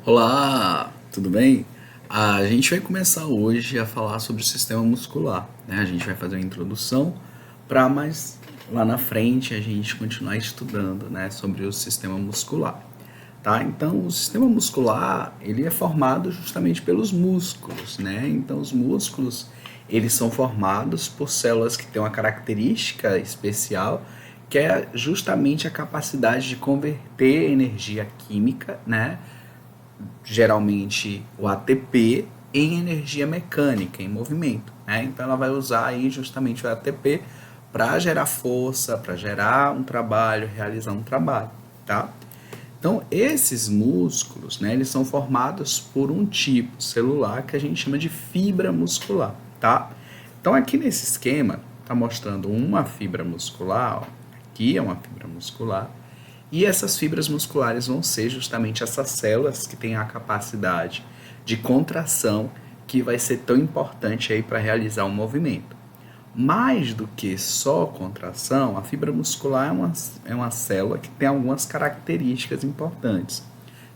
Olá, tudo bem? A gente vai começar hoje a falar sobre o sistema muscular, né? A gente vai fazer uma introdução para mais lá na frente a gente continuar estudando, né, sobre o sistema muscular, tá? Então, o sistema muscular, ele é formado justamente pelos músculos, né? Então, os músculos, eles são formados por células que têm uma característica especial, que é justamente a capacidade de converter energia química, né, geralmente o ATP, em energia mecânica, em movimento, né? Então ela vai usar aí justamente o ATP para gerar força, para gerar um trabalho, realizar um trabalho, tá? Então esses músculos, né, eles são formados por um tipo celular que a gente chama de fibra muscular, tá? Então aqui nesse esquema tá mostrando uma fibra muscular, ó, aqui é uma fibra muscular, e essas fibras musculares vão ser justamente essas células que têm a capacidade de contração que vai ser tão importante aí para realizar um movimento. Mais do que só contração, a fibra muscular é uma célula que tem algumas características importantes,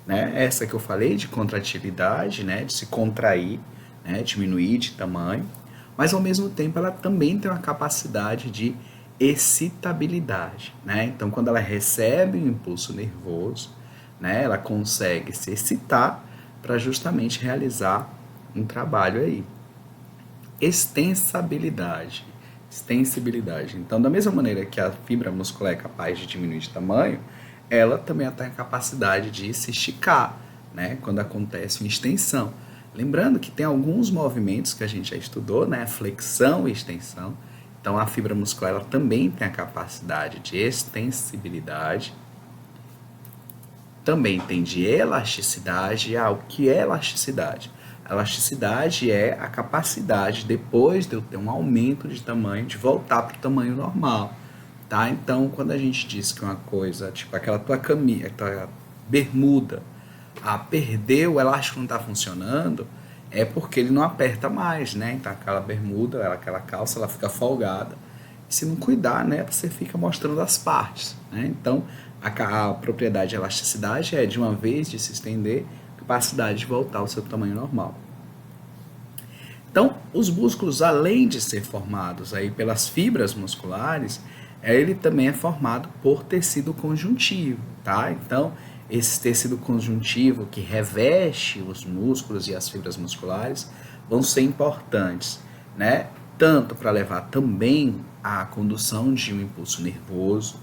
né? Essa que eu falei de contratilidade, né? De se contrair, né? Diminuir de tamanho, mas ao mesmo tempo ela também tem uma capacidade de excitabilidade, né? Então, quando ela recebe um impulso nervoso, né, ela consegue se excitar para justamente realizar um trabalho aí. Extensabilidade, extensibilidade. Então, da mesma maneira que a fibra muscular é capaz de diminuir de tamanho, ela também tem a capacidade de se esticar, né, quando acontece uma extensão. Lembrando que tem alguns movimentos que a gente já estudou, né, flexão e extensão. Então, a fibra muscular ela também tem a capacidade de extensibilidade, também tem de elasticidade. O que é elasticidade? A elasticidade é a capacidade, depois de eu ter um aumento de tamanho, de voltar para o tamanho normal, tá? Então, quando a gente diz que uma coisa, tipo aquela tua camisa, tua bermuda, perdeu, o elástico não está funcionando, é porque ele não aperta mais, né? Então, aquela bermuda, aquela calça, ela fica folgada. E se não cuidar, né, você fica mostrando as partes, né? Então, a propriedade de elasticidade é, de uma vez de se estender, capacidade de voltar ao seu tamanho normal. Então, os músculos, além de ser formados aí pelas fibras musculares, ele também é formado por tecido conjuntivo, tá? Então, esse tecido conjuntivo que reveste os músculos e as fibras musculares vão ser importantes, né? Tanto para levar também a condução de um impulso nervoso,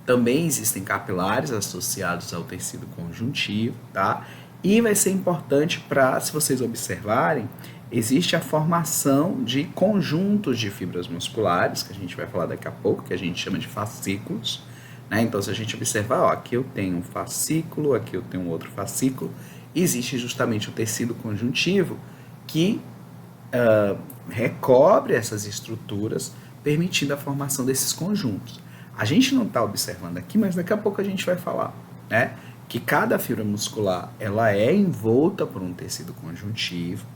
também existem capilares associados ao tecido conjuntivo, tá? E vai ser importante para, se vocês observarem, existe a formação de conjuntos de fibras musculares, que a gente vai falar daqui a pouco, que a gente chama de fascículos, né? Então, se a gente observar, ó, aqui eu tenho um fascículo, aqui eu tenho outro fascículo, existe justamente o tecido conjuntivo que recobre essas estruturas, permitindo a formação desses conjuntos. A gente não está observando aqui, mas daqui a pouco a gente vai falar, né? Que cada fibra muscular ela é envolta por um tecido conjuntivo.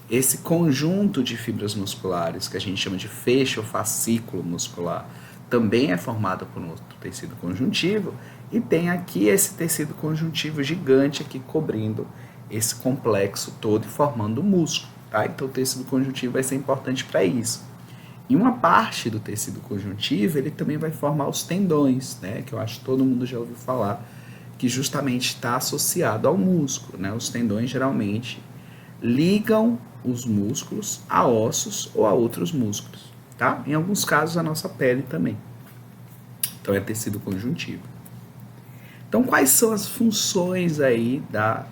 Esse conjunto de fibras musculares, que a gente chama de feixe ou fascículo muscular, também é formado por um outro tecido conjuntivo, e tem aqui esse tecido conjuntivo gigante aqui cobrindo esse complexo todo e formando o músculo, tá? Então o tecido conjuntivo vai ser importante para isso. E uma parte do tecido conjuntivo, ele também vai formar os tendões, né? Que eu acho que todo mundo já ouviu falar, que justamente está associado ao músculo, né? Os tendões geralmente ligam os músculos a ossos ou a outros músculos, tá? Em alguns casos a nossa pele também. Então é tecido conjuntivo. Então quais são as funções aí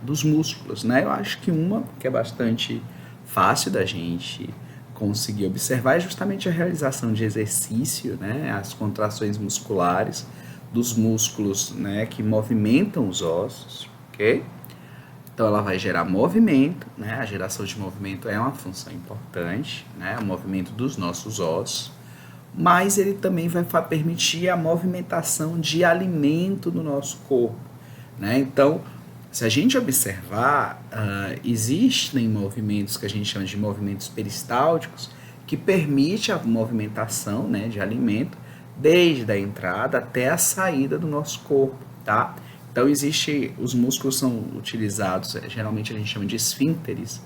dos músculos, né? Eu acho que uma que é bastante fácil da gente conseguir observar é justamente a realização de exercício, né? As contrações musculares dos músculos, né, que movimentam os ossos, ok? Então ela vai gerar movimento, né? A geração de movimento é uma função importante, né? O movimento dos nossos ossos, mas ele também vai permitir a movimentação de alimento no nosso corpo, né? Então, se a gente observar, existem movimentos que a gente chama de movimentos peristálticos que permite a movimentação, né, de alimento desde a entrada até a saída do nosso corpo, tá? Então, os músculos são utilizados, geralmente a gente chama de esfíncteres,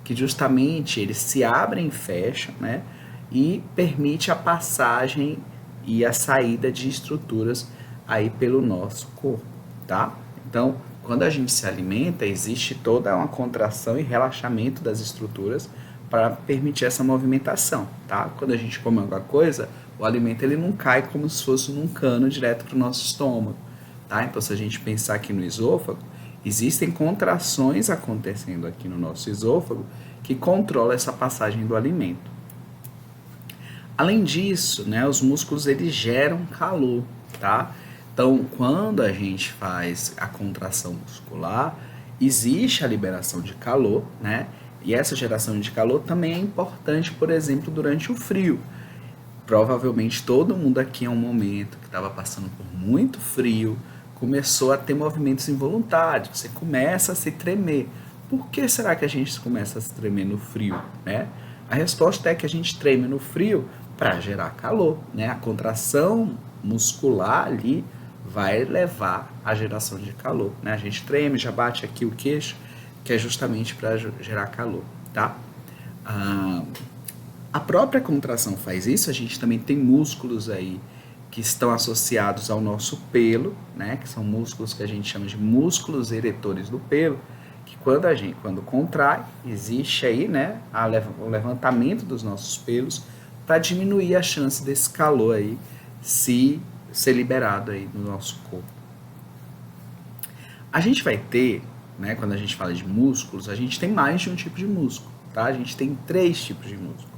que justamente eles se abrem e fecham, né? E permite a passagem e a saída de estruturas aí pelo nosso corpo, tá? Então, quando a gente se alimenta, existe toda uma contração e relaxamento das estruturas para permitir essa movimentação, tá? Quando a gente come alguma coisa, o alimento ele não cai como se fosse num cano direto para o nosso estômago, tá? Então, se a gente pensar aqui no esôfago, existem contrações acontecendo aqui no nosso esôfago que controla essa passagem do alimento. Além disso, né, os músculos eles geram calor, tá? Então, quando a gente faz a contração muscular, existe a liberação de calor, né? E essa geração de calor também é importante, por exemplo, durante o frio. Provavelmente todo mundo aqui em um momento que estava passando por muito frio, começou a ter movimentos involuntários, você começa a se tremer. Por que será que a gente começa a se tremer no frio, né? A resposta é que a gente treme no frio para gerar calor, né? A contração muscular ali vai levar à geração de calor, né? A gente treme, já bate aqui o queixo, que é justamente para gerar calor, tá? A própria contração faz isso, a gente também tem músculos aí que estão associados ao nosso pelo, né? Que são músculos que a gente chama de músculos eretores do pelo, que quando contrai, existe aí, né, o levantamento dos nossos pelos para diminuir a chance desse calor aí se ser liberado aí no nosso corpo. A gente vai ter, né, quando a gente fala de músculos, a gente tem mais de um tipo de músculo, tá? A gente tem 3 tipos de músculo.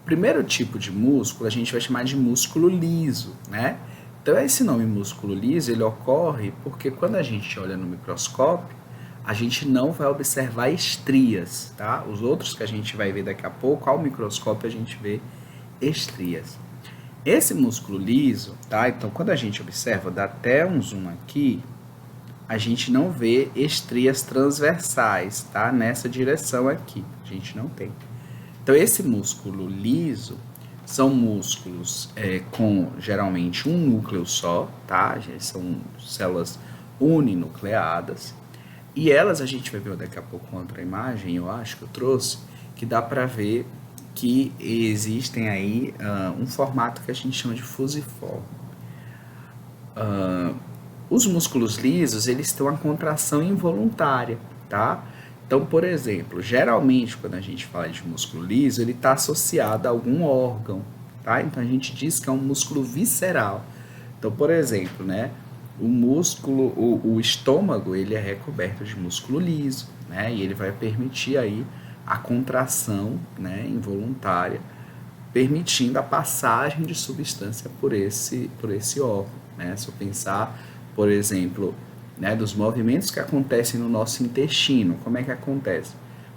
O primeiro tipo de músculo a gente vai chamar de músculo liso, né? Então esse nome músculo liso, ele ocorre porque quando a gente olha no microscópio, a gente não vai observar estrias, tá? Os outros que a gente vai ver daqui a pouco, ao microscópio a gente vê estrias. Esse músculo liso, tá? Então quando a gente observa, dá até um zoom aqui, a gente não vê estrias transversais, tá? Nessa direção aqui, a gente não tem. Então esse músculo liso são músculos com geralmente um núcleo só, tá? São células uninucleadas. E elas, a gente vai ver daqui a pouco outra imagem, eu acho que eu trouxe, que dá para ver que existem aí um formato que a gente chama de fusiforme. Os músculos lisos, eles têm uma contração involuntária, tá? Então, por exemplo, geralmente quando a gente fala de músculo liso, ele está associado a algum órgão, tá? Então a gente diz que é um músculo visceral. Então, por exemplo, né? O estômago, ele é recoberto de músculo liso, né? E ele vai permitir aí a contração, né, involuntária, permitindo a passagem de substância por esse órgão, né? Se eu pensar, por exemplo, né, dos movimentos que acontecem no nosso intestino, como é que acontece?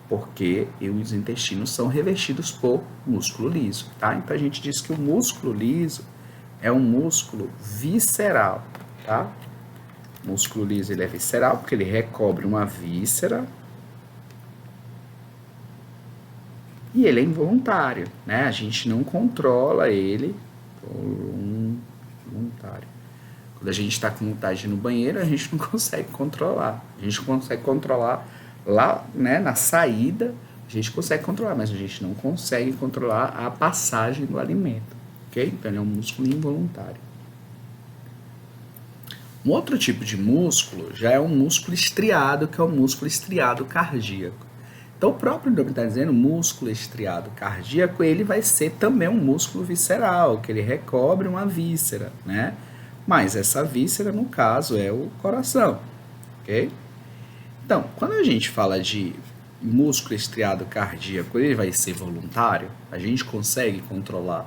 Porque os intestinos são revestidos por músculo liso, tá? Então a gente diz que o músculo liso é um músculo visceral, tá? O músculo liso ele é visceral porque ele recobre uma víscera e ele é involuntário, né? A gente não controla ele, voluntário. Quando a gente está com vontade de ir no banheiro, a gente não consegue controlar. A gente consegue controlar lá, né, na saída, a gente consegue controlar, mas a gente não consegue controlar a passagem do alimento, ok? Então, ele é um músculo involuntário. Um outro tipo de músculo já é um músculo estriado, que é o músculo estriado cardíaco. Então, o próprio nome está dizendo músculo estriado cardíaco, ele vai ser também um músculo visceral, que ele recobre uma víscera, né? Mas essa víscera, no caso, é o coração, ok? Então, quando a gente fala de músculo estriado cardíaco, ele vai ser voluntário, a gente consegue controlar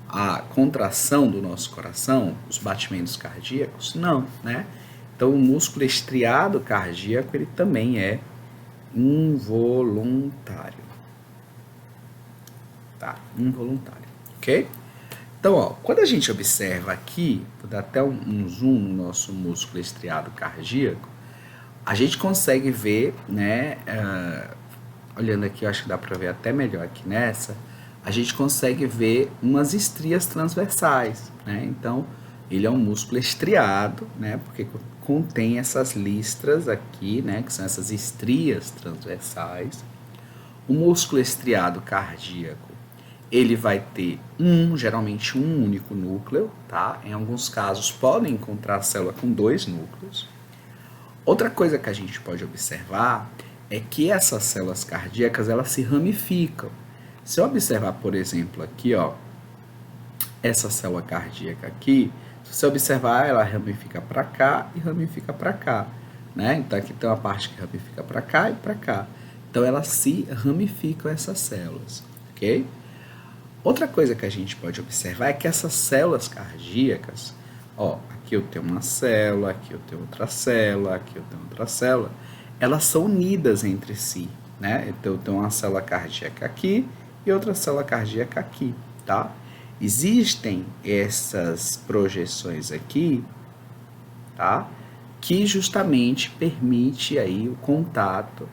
a contração do nosso coração, os batimentos cardíacos? Não, né? Então, o músculo estriado cardíaco, ele também é involuntário. Tá, involuntário, ok? Então, ó, quando a gente observa aqui, vou dar até um zoom no nosso músculo estriado cardíaco, a gente consegue ver, né, olhando aqui, eu acho que dá para ver até melhor aqui nessa, a gente consegue ver umas estrias transversais, né? Então, ele é um músculo estriado, né, porque contém essas listras aqui, né, que são essas estrias transversais. O músculo estriado cardíaco, ele vai ter geralmente um único núcleo, tá? Em alguns casos podem encontrar a célula com 2 núcleos. Outra coisa que a gente pode observar é que essas células cardíacas, elas se ramificam. Se eu observar, por exemplo, aqui, ó, essa célula cardíaca aqui, se você observar, ela ramifica para cá e ramifica para cá, né? Então aqui tem uma parte que ramifica para cá e para cá. Então elas se ramificam, essas células, ok? Outra coisa que a gente pode observar é que essas células cardíacas, ó, aqui eu tenho uma célula, aqui eu tenho outra célula, aqui eu tenho outra célula, elas são unidas entre si, né? Então eu tenho uma célula cardíaca aqui e outra célula cardíaca aqui, tá? Existem essas projeções aqui, tá? Que justamente permite aí o contato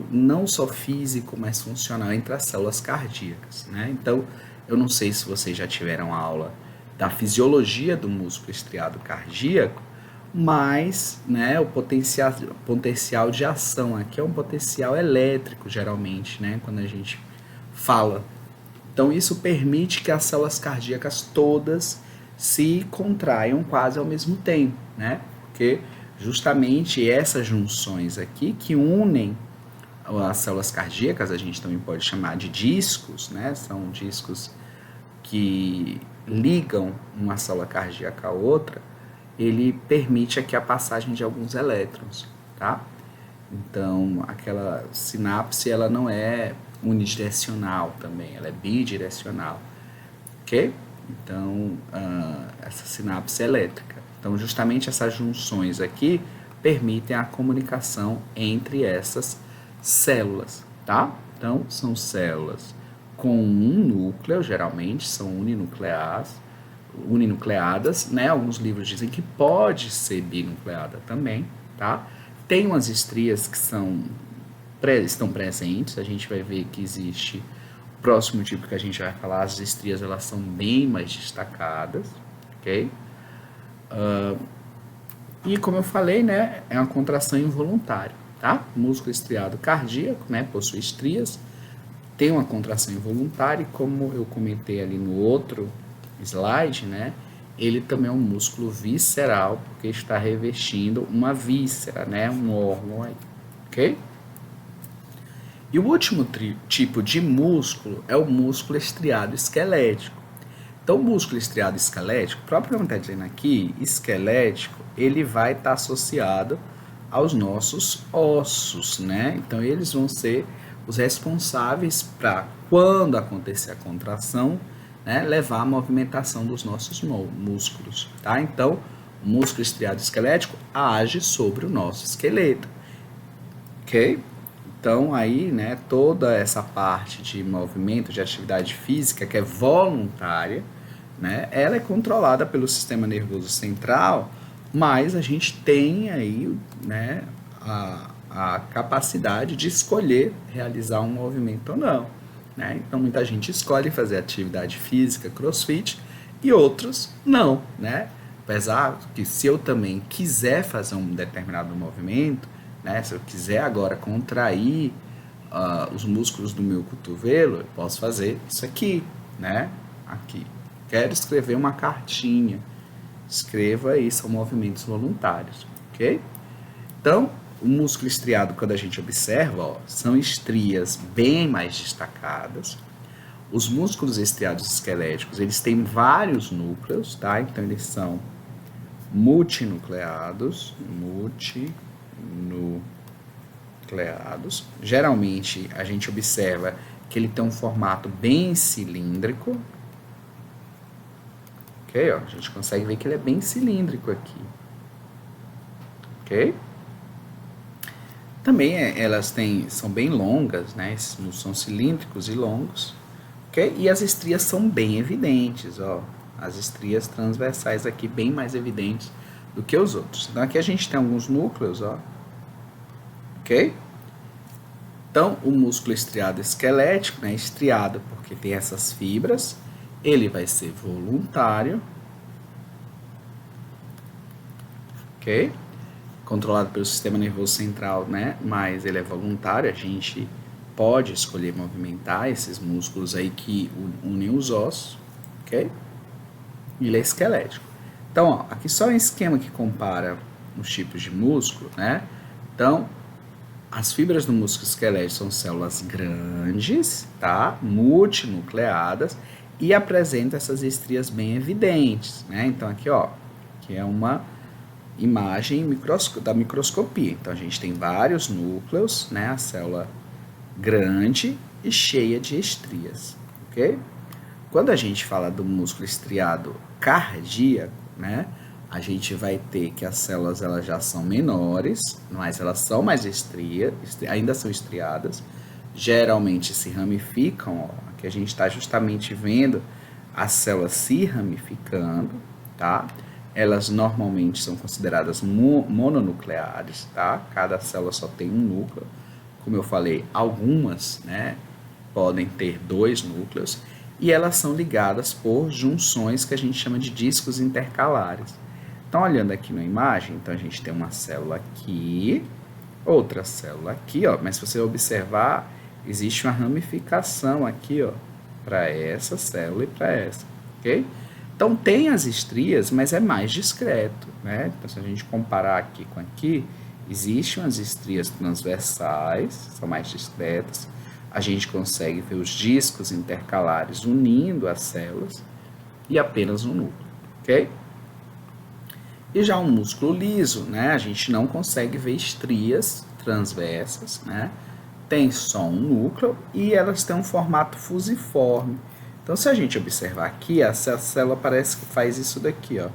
não só físico, mas funcional entre as células cardíacas, né? Então, eu não sei se vocês já tiveram aula da fisiologia do músculo estriado cardíaco, mas, né, o potencial de ação aqui é um potencial elétrico, geralmente, né, quando a gente fala. Então, isso permite que as células cardíacas todas se contraiam quase ao mesmo tempo, né? Porque justamente essas junções aqui que unem as células cardíacas, a gente também pode chamar de discos, né? São discos que ligam uma célula cardíaca à outra, ele permite aqui a passagem de alguns elétrons, tá? Então, aquela sinapse, ela não é unidirecional também, ela é bidirecional, ok? Então, essa sinapse é elétrica. Então, justamente essas junções aqui permitem a comunicação entre essas células, tá? Então, são células com um núcleo, geralmente são uninucleadas, né? Alguns livros dizem que pode ser binucleada também, tá? Tem umas estrias que estão presentes, a gente vai ver que existe o próximo tipo que a gente vai falar, as estrias, elas são bem mais destacadas, ok? E como eu falei, né, é uma contração involuntária, tá? O músculo estriado cardíaco, né, possui estrias, tem uma contração involuntária, e como eu comentei ali no outro slide, né, ele também é um músculo visceral, porque está revestindo uma víscera, né, um órgão aí, ok? E o último tipo de músculo é o músculo estriado esquelético. Então, o músculo estriado esquelético, propriamente dizendo aqui, esquelético, ele vai estar associado aos nossos ossos, né? Então, eles vão ser os responsáveis para, quando acontecer a contração, né, levar a movimentação dos nossos músculos, tá? Então, o músculo estriado esquelético age sobre o nosso esqueleto, ok? Então, aí, né, toda essa parte de movimento, de atividade física, que é voluntária, né, ela é controlada pelo sistema nervoso central, mas a gente tem aí, né, a capacidade de escolher realizar um movimento ou não, né? Então, muita gente escolhe fazer atividade física, crossfit, e outros não, né? Apesar que se eu também quiser fazer um determinado movimento, né, se eu quiser agora contrair os músculos do meu cotovelo, eu posso fazer isso aqui, né? Aqui. Quero escrever uma cartinha. Escreva aí, são movimentos voluntários, ok? Então, o músculo estriado, quando a gente observa, ó, são estrias bem mais destacadas. Os músculos estriados esqueléticos, eles têm vários núcleos, tá? Então, eles são multinucleados. Geralmente, a gente observa que ele tem um formato bem cilíndrico. Ok? Ó, a gente consegue ver que ele é bem cilíndrico aqui. Ok? Também elas são bem longas, né? São cilíndricos e longos. Ok? E as estrias são bem evidentes, ó. As estrias transversais aqui bem mais evidentes do que os outros. Então aqui a gente tem alguns núcleos, ó. Ok? Então o músculo estriado esquelético, né? Estriado porque tem essas fibras, ele vai ser voluntário. ok? Controlado pelo sistema nervoso central, né? Mas ele é voluntário, a gente pode escolher movimentar esses músculos aí que unem os ossos, ok? E ele é esquelético. Então, ó, aqui só um esquema que compara os tipos de músculo, né? Então, as fibras do músculo esquelético são células grandes, tá? Multinucleadas e apresentam essas estrias bem evidentes, né? Então, aqui, ó, que é uma imagem da microscopia. Então, a gente tem vários núcleos, né? A célula grande e cheia de estrias, ok? Quando a gente fala do músculo estriado cardíaco, né? A gente vai ter que as células elas já são menores, mas elas são mais ainda são estriadas, geralmente se ramificam, ó, aqui a gente está justamente vendo as células se ramificando, tá? Elas normalmente são consideradas mononucleares, tá? Cada célula só tem um núcleo, como eu falei, algumas, né, podem ter 2 núcleos, e elas são ligadas por junções que a gente chama de discos intercalares. Então, olhando aqui na imagem, então a gente tem uma célula aqui, outra célula aqui, ó, mas se você observar, existe uma ramificação aqui, ó, para essa célula e para essa, ok? Então, tem as estrias, mas é mais discreto, né? Então, se a gente comparar aqui com aqui, existem as estrias transversais, são mais discretas, a gente consegue ver os discos intercalares unindo as células e apenas um núcleo, ok? E já um músculo liso, né? A gente não consegue ver estrias transversas, né? Tem só um núcleo e elas têm um formato fusiforme. Então, se a gente observar aqui, essa célula parece que faz isso daqui, ó.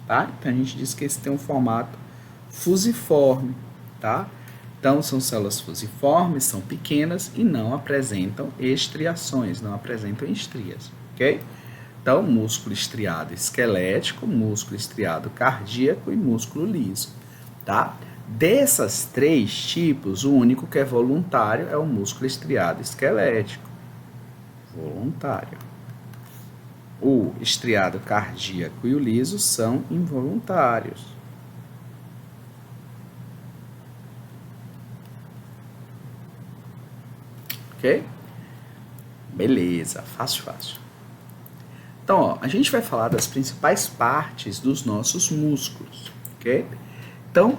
Tá? Então, a gente diz que esse tem um formato fusiforme, tá? Então, são células fusiformes, são pequenas e não apresentam estriações, não apresentam estrias, ok? Então, músculo estriado esquelético, músculo estriado cardíaco e músculo liso, tá? Dessas 3 tipos, o único que é voluntário é o músculo estriado esquelético, voluntário. O estriado cardíaco e o liso são involuntários. Ok? Beleza, fácil. Então, ó, a gente vai falar das principais partes dos nossos músculos, ok? Então,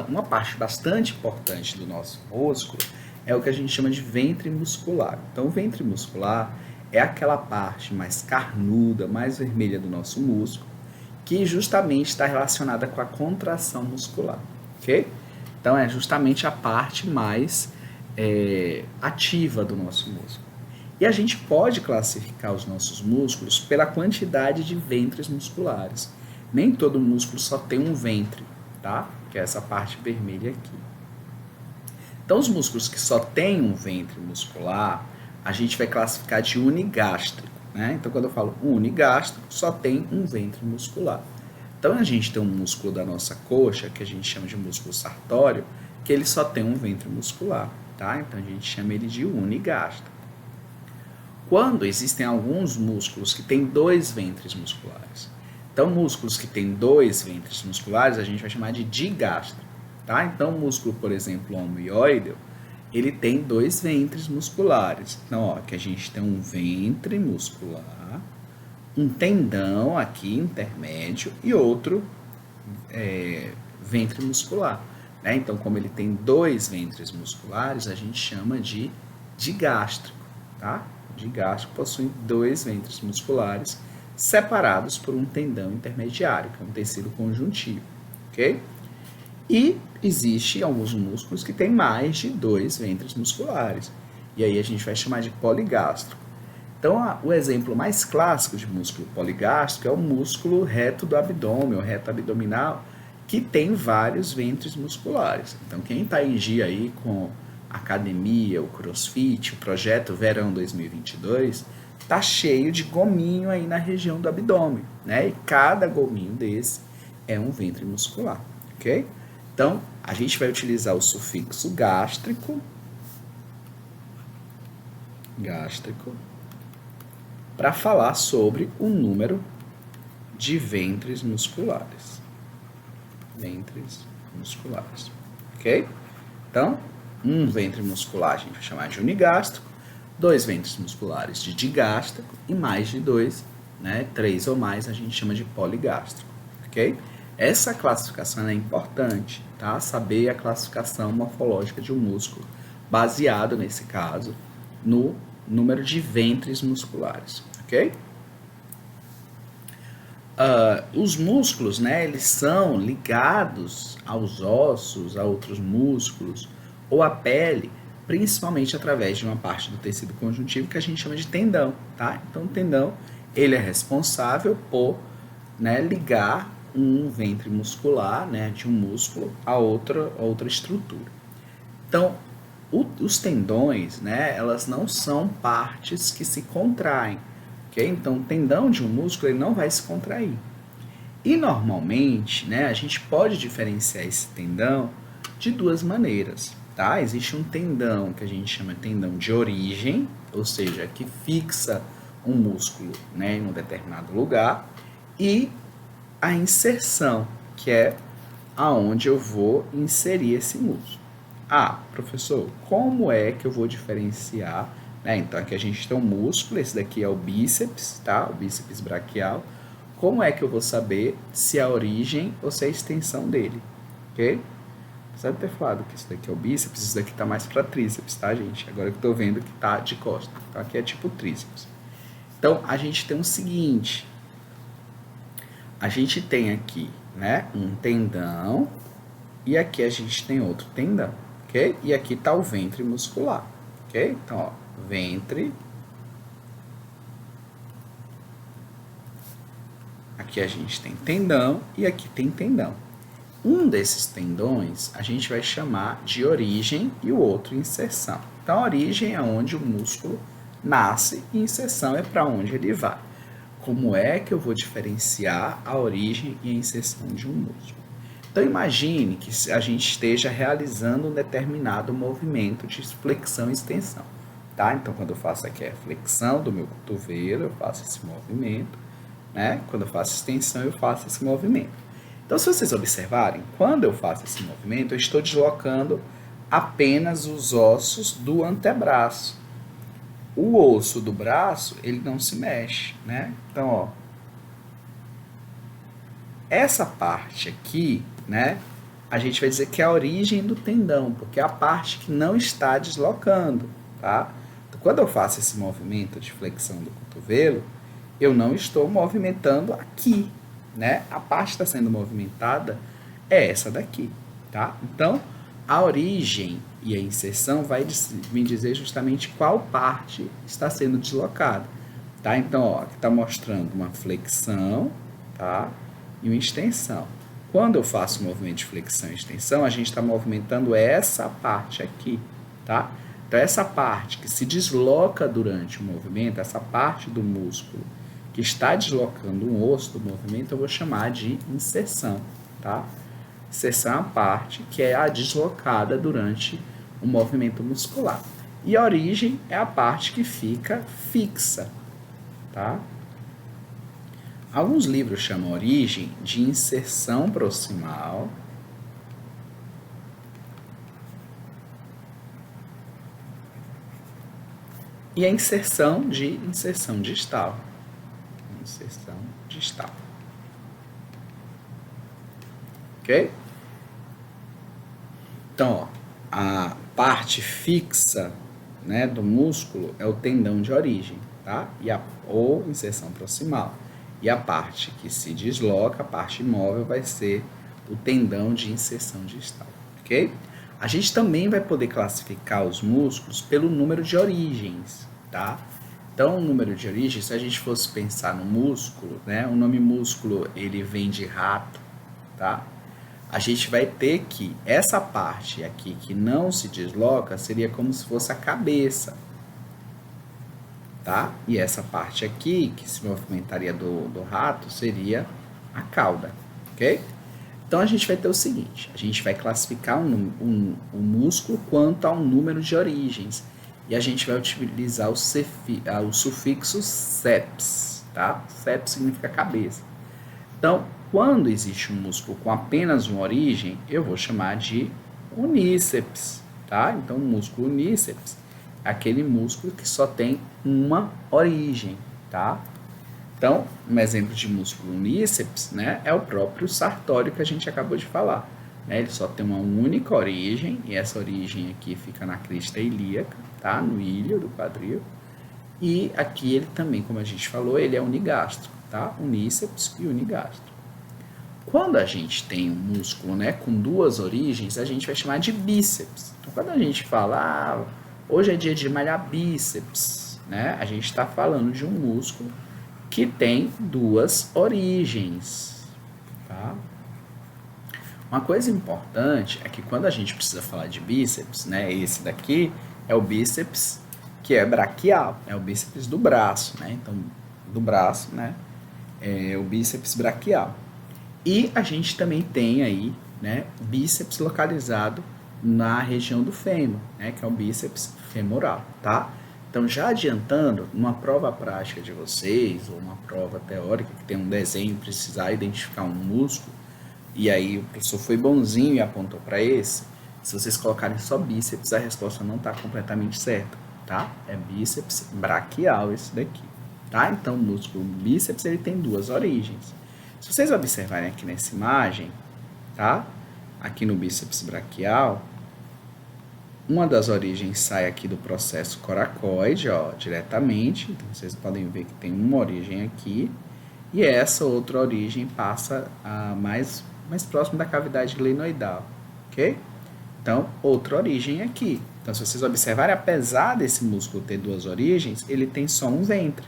uma parte bastante importante do nosso músculo é o que a gente chama de ventre muscular. Então, o ventre muscular é aquela parte mais carnuda, mais vermelha do nosso músculo, que justamente está relacionada com a contração muscular, ok? Então, é justamente a parte mais ativa do nosso músculo. E a gente pode classificar os nossos músculos pela quantidade de ventres musculares. Nem todo músculo só tem um ventre, tá? Que é essa parte vermelha aqui. Então, os músculos que só têm um ventre muscular, a gente vai classificar de unigástrico, né? Então, quando eu falo unigástrico, só tem um ventre muscular. Então, a gente tem um músculo da nossa coxa, que a gente chama de músculo sartório, que ele só tem um ventre muscular, tá? Então, a gente chama ele de unigástrico. Quando existem alguns músculos que têm 2 ventres musculares. Então, músculos que têm 2 ventres musculares, a gente vai chamar de digástrico, tá? Então, o músculo, por exemplo, omoioide, ele tem 2 ventres musculares. Então, ó, que a gente tem um ventre muscular, um tendão aqui intermédio e outro ventre muscular, né? Então, como ele tem 2 ventres musculares, a gente chama de digástrico, tá? Digástrico possui 2 ventres musculares separados por um tendão intermediário, que é um tecido conjuntivo, ok? E existe alguns músculos que têm mais de 2 ventres musculares, e aí a gente vai chamar de poligástrico. Então, o exemplo mais clássico de músculo poligástrico é o músculo reto do abdômen, o reto abdominal, que tem vários ventres musculares. Então, quem está em dia aí com academia, o crossfit, o projeto Verão 2022, tá cheio de gominho aí na região do abdômen, né? E cada gominho desse é um ventre muscular, ok? Então, a gente vai utilizar o sufixo gástrico para falar sobre o número de ventres musculares. Ventres musculares, ok? Então, um ventre muscular a gente vai chamar de unigástrico, 2 ventres musculares de digástrico e mais de 2, né, 3 ou mais a gente chama de poligástrico, ok? Essa classificação é importante, tá? Saber a classificação morfológica de um músculo, baseado, nesse caso, no número de ventres musculares, ok? Os músculos, né, eles são ligados aos ossos, a outros músculos, ou à pele, principalmente através de uma parte do tecido conjuntivo que a gente chama de tendão, tá? Então, o tendão, ele é responsável por, né, ligar um ventre muscular, né, de um músculo a outra estrutura. Então, os tendões, né, elas não são partes que se contraem, ok? Então, o tendão de um músculo ele não vai se contrair. E, normalmente, né, a gente pode diferenciar esse tendão de 2 maneiras, tá? Existe um tendão que a gente chama de tendão de origem, ou seja, que fixa um músculo, né, em um determinado lugar, e a inserção, que é aonde eu vou inserir esse músculo. Ah, professor, como é que eu vou diferenciar? Então, aqui a gente tem um músculo, esse daqui é o bíceps, tá? O bíceps braquial. Como é que eu vou saber se é a origem ou se é a extensão dele? Ok? Apesar de ter falado que isso daqui é o bíceps, isso daqui tá mais para tríceps, tá, gente? Agora que eu tô vendo que tá de costa. Então, aqui é tipo tríceps. Então, a gente tem o seguinte. A gente tem aqui, né, um tendão e aqui a gente tem outro tendão, ok? E aqui tá o ventre muscular, ok? Então, ó, ventre. Aqui a gente tem tendão e aqui tem tendão. Um desses tendões a gente vai chamar de origem e o outro inserção. Então, a origem é onde o músculo nasce e inserção é para onde ele vai. Como é que eu vou diferenciar a origem e a inserção de um músculo? Então, imagine que a gente esteja realizando um determinado movimento de flexão e extensão, tá? Então, quando eu faço aqui a flexão do meu cotovelo, eu faço esse movimento, né? Quando eu faço extensão, eu faço esse movimento. Então, se vocês observarem, quando eu faço esse movimento, eu estou deslocando apenas os ossos do antebraço. O osso do braço, ele não se mexe, né? Então, ó, essa parte aqui, né, a gente vai dizer que é a origem do tendão, porque é a parte que não está deslocando, tá? Então, quando eu faço esse movimento de flexão do cotovelo, eu não estou movimentando aqui, né? A parte que está sendo movimentada é essa daqui, tá? Então, a origem e a inserção vai me dizer justamente qual parte está sendo deslocada, tá? Então, ó, aqui está mostrando uma flexão, tá? E uma extensão. Quando eu faço o movimento de flexão e extensão, a gente está movimentando essa parte aqui, tá? Então, essa parte que se desloca durante o movimento, essa parte do músculo que está deslocando um osso do movimento, eu vou chamar de inserção, tá? Inserção é a parte que é a deslocada durante o movimento muscular. E a origem é a parte que fica fixa, tá? Alguns livros chamam a origem de inserção proximal e a inserção distal. Inserção distal. Ok? Então, ó, a parte fixa, né, do músculo é o tendão de origem, tá? Ou inserção proximal. E a parte que se desloca, a parte imóvel, vai ser o tendão de inserção distal, ok? A gente também vai poder classificar os músculos pelo número de origens, tá? Então, o número de origem, se a gente fosse pensar no músculo, né? O nome músculo, ele vem de rato, tá? A gente vai ter que, essa parte aqui que não se desloca, seria como se fosse a cabeça, tá? E essa parte aqui, que se movimentaria do rato, seria a cauda, ok? Então, a gente vai ter o seguinte, a gente vai classificar um músculo quanto ao número de origens, e a gente vai utilizar o sufixo seps, tá? Seps significa cabeça. Então, quando existe um músculo com apenas uma origem, eu vou chamar de uníceps, tá? Então, o músculo uníceps é aquele músculo que só tem uma origem, tá? Então, um exemplo de músculo uníceps, né, é o próprio sartório que a gente acabou de falar. Né? Ele só tem uma única origem, e essa origem aqui fica na crista ilíaca, tá? No ilho do quadril. E aqui ele também, como a gente falou, ele é unigástrico, tá? Uníceps e unigastro. Quando a gente tem um músculo, né, com duas origens, a gente vai chamar de bíceps. Então, quando a gente fala, hoje é dia de malhar bíceps, né, a gente está falando de um músculo que tem duas origens, tá? Uma coisa importante é que quando a gente precisa falar de bíceps, né, esse daqui é o bíceps que é braquial, é o bíceps do braço, né? Então, do braço, né, é o bíceps braquial. E a gente também tem aí, né, bíceps localizado na região do fêmur, né, que é o bíceps femoral, tá? Então, já adiantando, numa prova prática de vocês, ou uma prova teórica que tem um desenho e precisar identificar um músculo, e aí o professor foi bonzinho e apontou para esse, se vocês colocarem só bíceps, a resposta não está completamente certa, tá? É bíceps braquial esse daqui, tá? Então, o músculo bíceps, ele tem duas origens. Se vocês observarem aqui nessa imagem, tá? Aqui no bíceps braquial, uma das origens sai aqui do processo coracoide, ó, diretamente. Então, vocês podem ver que tem uma origem aqui. E essa outra origem passa mais próximo da cavidade glenoidal, ok? Então, outra origem aqui. Então, se vocês observarem, apesar desse músculo ter duas origens, ele tem só um ventre,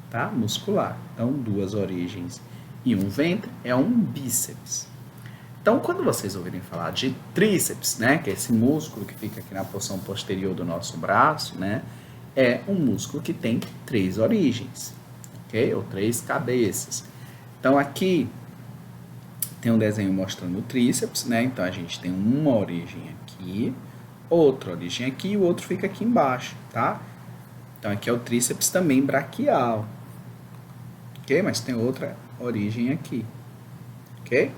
tá? Muscular. Então, duas origens e um ventre é um bíceps. Então, quando vocês ouvirem falar de tríceps, né, que é esse músculo que fica aqui na porção posterior do nosso braço, né, é um músculo que tem três origens, ok? Ou três cabeças. Então, aqui tem um desenho mostrando o tríceps, né? Então, a gente tem uma origem aqui, outra origem aqui e o outro fica aqui embaixo, tá? Então, aqui é o tríceps também braquial, ok? Mas tem outra origem aqui, ok?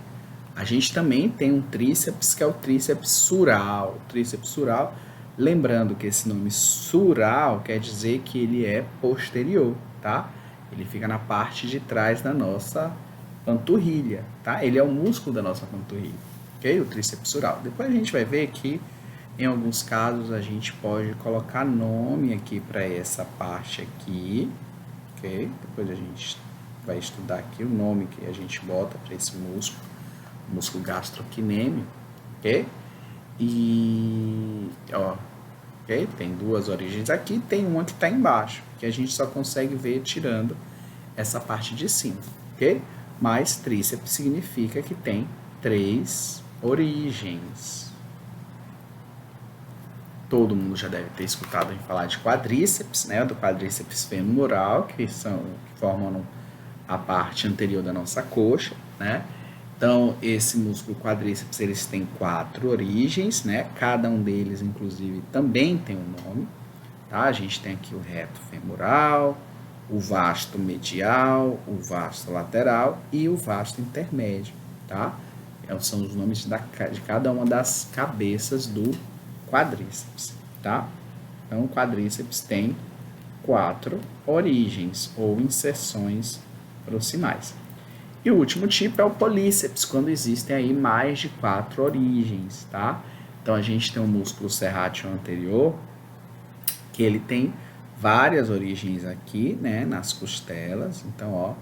A gente também tem um tríceps que é o tríceps sural. O tríceps sural, lembrando que esse nome sural quer dizer que ele é posterior, tá? Ele fica na parte de trás da nossa panturrilha, tá? Ele é o músculo da nossa panturrilha, ok? O tríceps sural. Depois a gente vai ver que, em alguns casos, a gente pode colocar nome aqui para essa parte aqui, ok? Depois a gente vai estudar aqui o nome que a gente bota para esse músculo. Músculo gastrocnêmio, ok? E, ó, ok? Tem duas origens aqui, tem uma que está embaixo, que a gente só consegue ver tirando essa parte de cima, ok? Mas tríceps significa que tem três origens. Todo mundo já deve ter escutado falar de quadríceps, né? Do quadríceps femoral, que formam a parte anterior da nossa coxa, né? Então, esse músculo quadríceps, eles têm quatro origens, né? Cada um deles, inclusive, também tem um nome, tá? A gente tem aqui o reto femoral, o vasto medial, o vasto lateral e o vasto intermédio, tá? São os nomes de cada uma das cabeças do quadríceps, tá? Então, o quadríceps tem quatro origens ou inserções proximais. E o último tipo é o políceps, quando existem aí mais de quatro origens, tá? Então, a gente tem o músculo serrátil anterior, que ele tem várias origens aqui, né, nas costelas. Então, ó,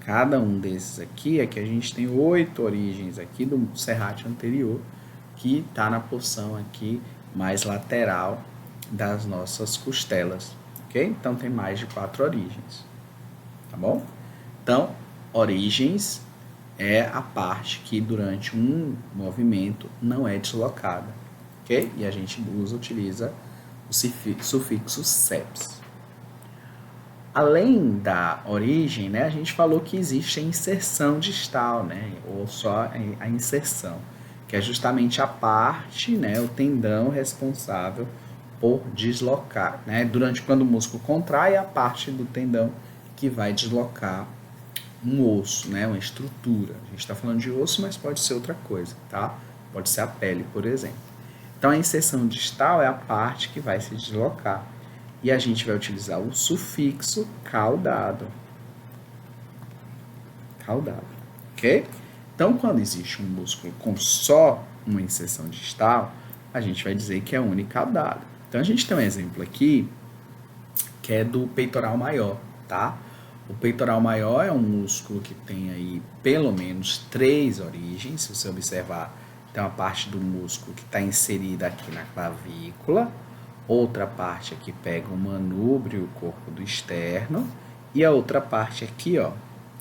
cada um desses aqui, a gente tem 8 origens aqui do serrátil anterior, que está na porção aqui mais lateral das nossas costelas, ok? Então, tem mais de 4 origens, tá bom? Então, origens é a parte que durante um movimento não é deslocada, ok? E a gente utiliza o sufixo seps. Além da origem, né, a gente falou que existe a inserção distal, né, ou só a inserção, que é justamente a parte, né, o tendão responsável por deslocar, né, durante quando o músculo contrai, a parte do tendão que vai deslocar um osso, né? Uma estrutura. A gente está falando de osso, mas pode ser outra coisa, tá? Pode ser a pele, por exemplo. Então, a inserção distal é a parte que vai se deslocar. E a gente vai utilizar o sufixo caudado. Caudado, ok? Então, quando existe um músculo com só uma inserção distal, a gente vai dizer que é unicaudado. Então, a gente tem um exemplo aqui, que é do peitoral maior, tá? O peitoral maior é um músculo que tem aí pelo menos 3 origens. Se você observar, tem uma parte do músculo que está inserida aqui na clavícula, outra parte aqui pega o manúbrio, o corpo do externo, e a outra parte aqui, ó,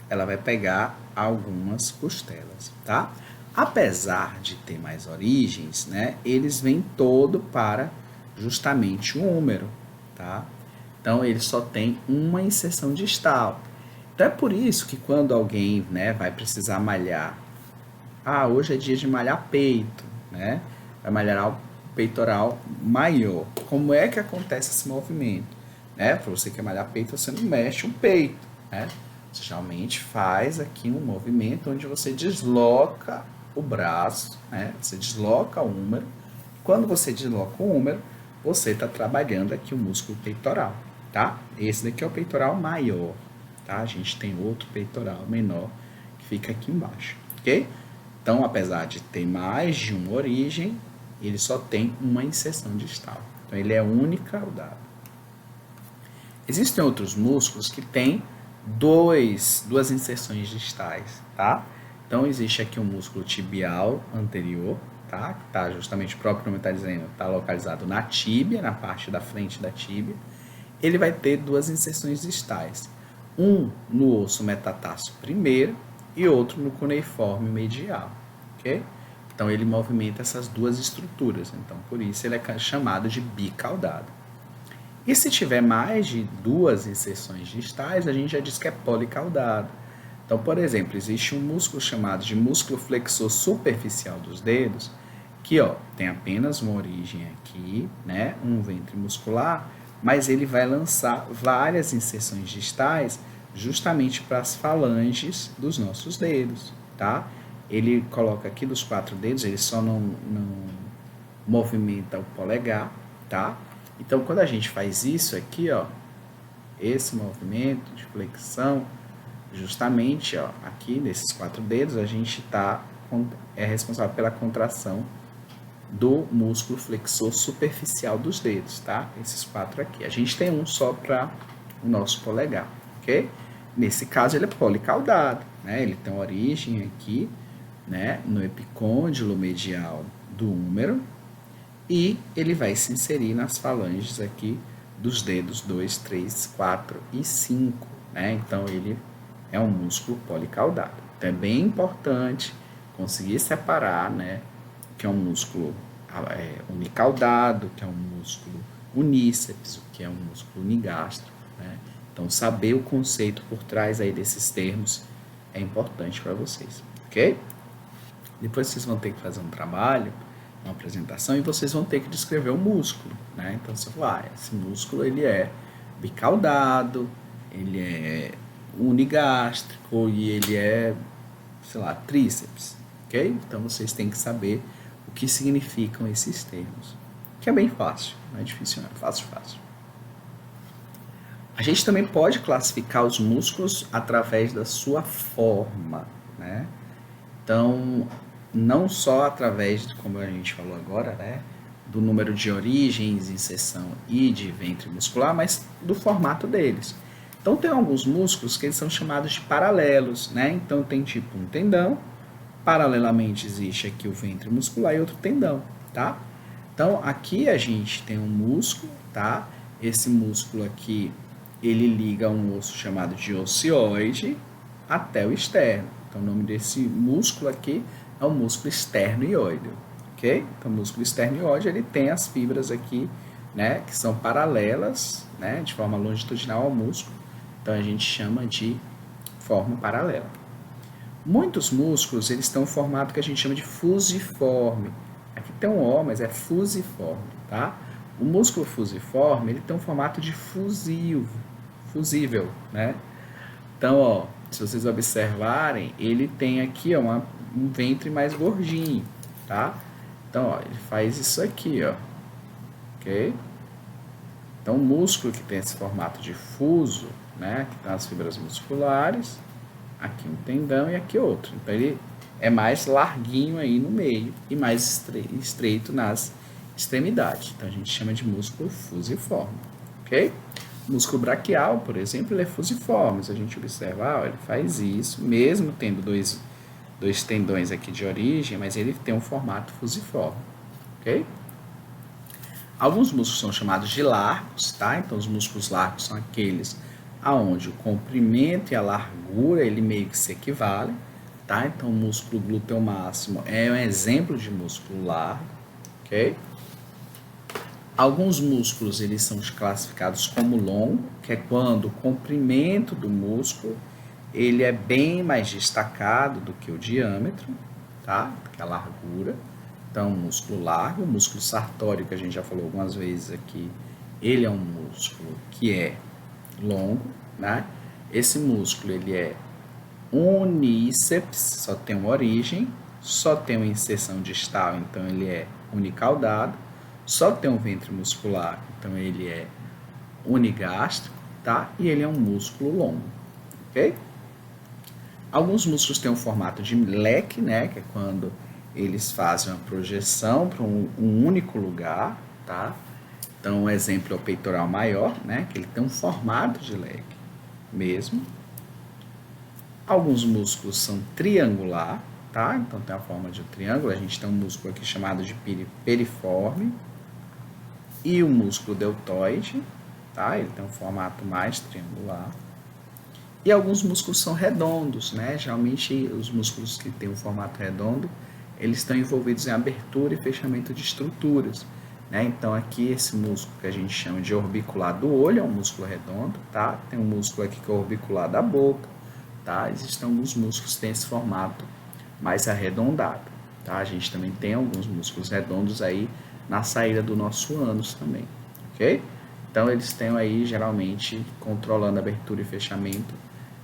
ela vai pegar algumas costelas, tá? Apesar de ter mais origens, né, eles vêm todo para justamente o húmero, tá? Então, ele só tem uma inserção distal. Então, é por isso que quando alguém, né, vai precisar malhar, hoje é dia de malhar peito, né? Vai malhar o peitoral maior. Como é que acontece esse movimento? Né? Para você que malhar peito, você não mexe o peito, né? Você geralmente faz aqui um movimento onde você desloca o braço, né? Você desloca o húmero. Quando você desloca o húmero, você está trabalhando aqui o músculo peitoral, tá? Esse daqui é o peitoral maior, tá? A gente tem outro peitoral menor que fica aqui embaixo, ok? Então, apesar de ter mais de uma origem, ele só tem uma inserção distal. Então, ele é unicaudado. Existem outros músculos que têm duas inserções distais, tá? Então, existe aqui o músculo tibial anterior, tá? Que está justamente, o próprio nome está dizendo, está localizado na tíbia, na parte da frente da tíbia. Ele vai ter duas inserções distais. Um no osso metatarso primeiro e outro no cuneiforme medial, ok? Então, ele movimenta essas duas estruturas. Então, por isso, ele é chamado de bicaudado. E se tiver mais de duas inserções distais, a gente já diz que é policaudado. Então, por exemplo, existe um músculo chamado de músculo flexor superficial dos dedos, que ó, tem apenas uma origem aqui, né, um ventre muscular, mas ele vai lançar várias inserções distais justamente para as falanges dos nossos dedos, tá? Ele coloca aqui dos 4 dedos, ele só não movimenta o polegar, tá? Então, quando a gente faz isso aqui, ó, esse movimento de flexão, justamente, ó, aqui nesses 4 dedos, a gente é responsável pela contração do músculo flexor superficial dos dedos, tá? Esses 4 aqui. A gente tem um só para o nosso polegar, ok? Nesse caso, ele é policaudado, né? Ele tem origem aqui, né, no epicôndilo medial do húmero, e ele vai se inserir nas falanges aqui dos dedos 2, 3, 4 e 5, né? Então, ele é um músculo policaudado. Então, é bem importante conseguir separar, né, que é um músculo unicaudado, que é um músculo uníceps, que é um músculo unigástrico, né? Então, saber o conceito por trás aí desses termos é importante para vocês, ok? Depois vocês vão ter que fazer um trabalho, uma apresentação, e vocês vão ter que descrever o músculo, né? Então, você fala, esse músculo ele é bicaudado, ele é unigástrico e ele é, sei lá, tríceps, ok? Então, vocês têm que saber o que significam esses termos, que é bem fácil, não é difícil não, é fácil. A gente também pode classificar os músculos através da sua forma, né? Então, não só através, como a gente falou agora, né, do número de origens, inserção e de ventre muscular, mas do formato deles. Então, tem alguns músculos que eles são chamados de paralelos, né? Então, tem tipo um tendão, paralelamente existe aqui o ventre muscular e outro tendão, tá? Então, aqui a gente tem um músculo, tá? Esse músculo aqui, ele liga um osso chamado de ocioide até o externo. Então, o nome desse músculo aqui é o músculo esternoióideo, ok? Então, o músculo esternoióideo, ele tem as fibras aqui, né, que são paralelas, né, de forma longitudinal ao músculo. Então, a gente chama de forma paralela. Muitos músculos, eles estão em formato que a gente chama de fusiforme. Aqui tem um O, mas é fusiforme, tá? O músculo fusiforme, ele tem um formato de fusível, né? Então, ó, se vocês observarem, ele tem aqui, ó, um ventre mais gordinho, tá? Então, ó, ele faz isso aqui, ó, ok? Então, o músculo que tem esse formato de fuso, né, que tá as fibras musculares, aqui um tendão e aqui outro. Então, ele é mais larguinho aí no meio e mais estreito nas extremidades. Então, a gente chama de músculo fusiforme, ok? O músculo braquial, por exemplo, ele é fusiforme. Se a gente observar, ó, ele faz isso, mesmo tendo dois tendões aqui de origem, mas ele tem um formato fusiforme, ok? Alguns músculos são chamados de largos, tá? Então, os músculos largos são aqueles aonde o comprimento e a largura, ele meio que se equivalem, tá? Então, o músculo glúteo máximo é um exemplo de músculo largo, ok? Alguns músculos, eles são classificados como longo, que é quando o comprimento do músculo, ele é bem mais destacado do que o diâmetro, tá? Que a largura. Então, músculo largo, o músculo sartório, que a gente já falou algumas vezes aqui, ele é um músculo que é longo, né? Esse músculo, ele é uníceps, só tem uma origem, só tem uma inserção distal, então ele é unicaudado, só tem um ventre muscular, então ele é unigástrico, tá? E ele é um músculo longo, ok? Alguns músculos têm um formato de leque, né? Que é quando eles fazem uma projeção para um único lugar, tá? Então, um exemplo é o peitoral maior, né? Que ele tem um formato de leque mesmo. Alguns músculos são triangular, tá? Então, tem a forma de um triângulo. A gente tem um músculo aqui chamado de piriforme e o músculo deltoide, tá? Ele tem um formato mais triangular. E alguns músculos são redondos, né? Geralmente, os músculos que têm um formato redondo, eles estão envolvidos em abertura e fechamento de estruturas, né? Então, aqui, esse músculo que a gente chama de orbicular do olho é um músculo redondo, tá? Tem um músculo aqui que é orbicular da boca, tá? Existem alguns músculos que têm esse formato mais arredondado, tá? A gente também tem alguns músculos redondos aí na saída do nosso ânus também, ok? Então, eles têm aí, geralmente, controlando abertura e fechamento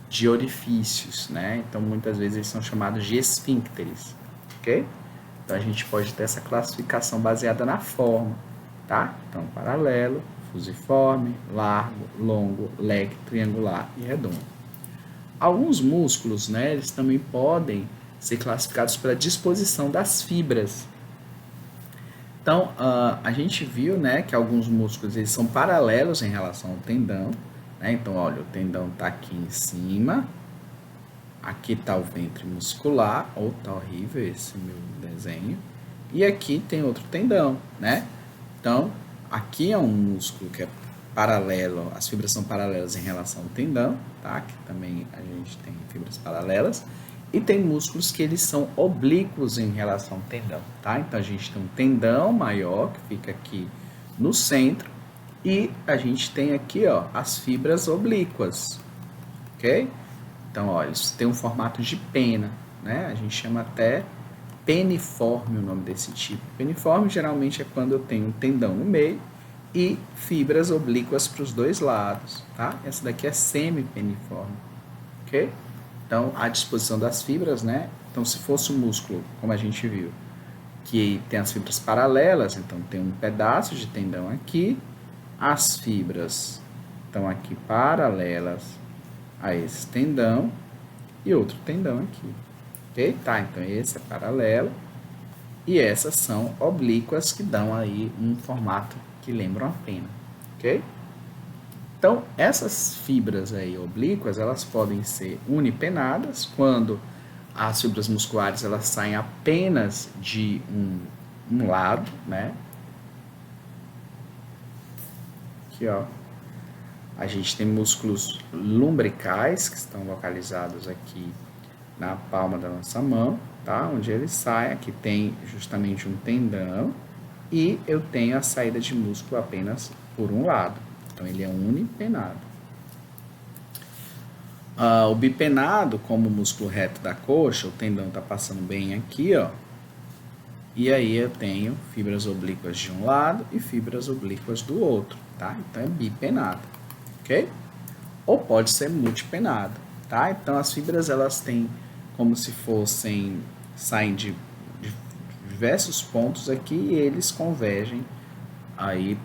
de orifícios, né? Então, muitas vezes, eles são chamados de esfíncteres, ok? Então, a gente pode ter essa classificação baseada na forma, tá? Então, paralelo, fusiforme, largo, longo, leque, triangular e redondo. Alguns músculos, né, eles também podem ser classificados pela disposição das fibras. Então, a gente viu, né, que alguns músculos eles são paralelos em relação ao tendão, né? Então, olha, o tendão está aqui em cima, aqui está o ventre muscular, ou está horrível esse meu desenho, e aqui tem outro tendão, né? Então, aqui é um músculo que é paralelo, as fibras são paralelas em relação ao tendão, tá? Aqui também a gente tem fibras paralelas, e tem músculos que eles são oblíquos em relação ao tendão, tá? Então, a gente tem um tendão maior, que fica aqui no centro, e a gente tem aqui, ó, as fibras oblíquas, ok? Então, ó, eles têm um formato de pena, né? A gente chama até peniforme o nome desse tipo. Peniforme, geralmente, é quando eu tenho um tendão no meio e fibras oblíquas para os dois lados, tá? Essa daqui é semipeniforme, ok? Então, a disposição das fibras, né? Então, se fosse um músculo, como a gente viu, que tem as fibras paralelas, então tem um pedaço de tendão aqui, as fibras estão aqui paralelas a esse tendão e outro tendão aqui, ok? Tá, então esse é paralelo e essas são oblíquas que dão aí um formato que lembra uma pena, ok? Então, essas fibras aí oblíquas, elas podem ser unipenadas, quando as fibras musculares elas saem apenas de um lado, né? Aqui, ó. A gente tem músculos lumbricais, que estão localizados aqui na palma da nossa mão, tá? Onde eles saem, aqui tem justamente um tendão, e eu tenho a saída de músculo apenas por um lado. Então, ele é unipenado. O bipenado, como o músculo reto da coxa, o tendão está passando bem aqui, ó. E aí eu tenho fibras oblíquas de um lado e fibras oblíquas do outro, tá? Então, é bipenado, ok? Ou pode ser multipenado, tá? Então as fibras elas têm como se fossem, saem de diversos pontos aqui e eles convergem aí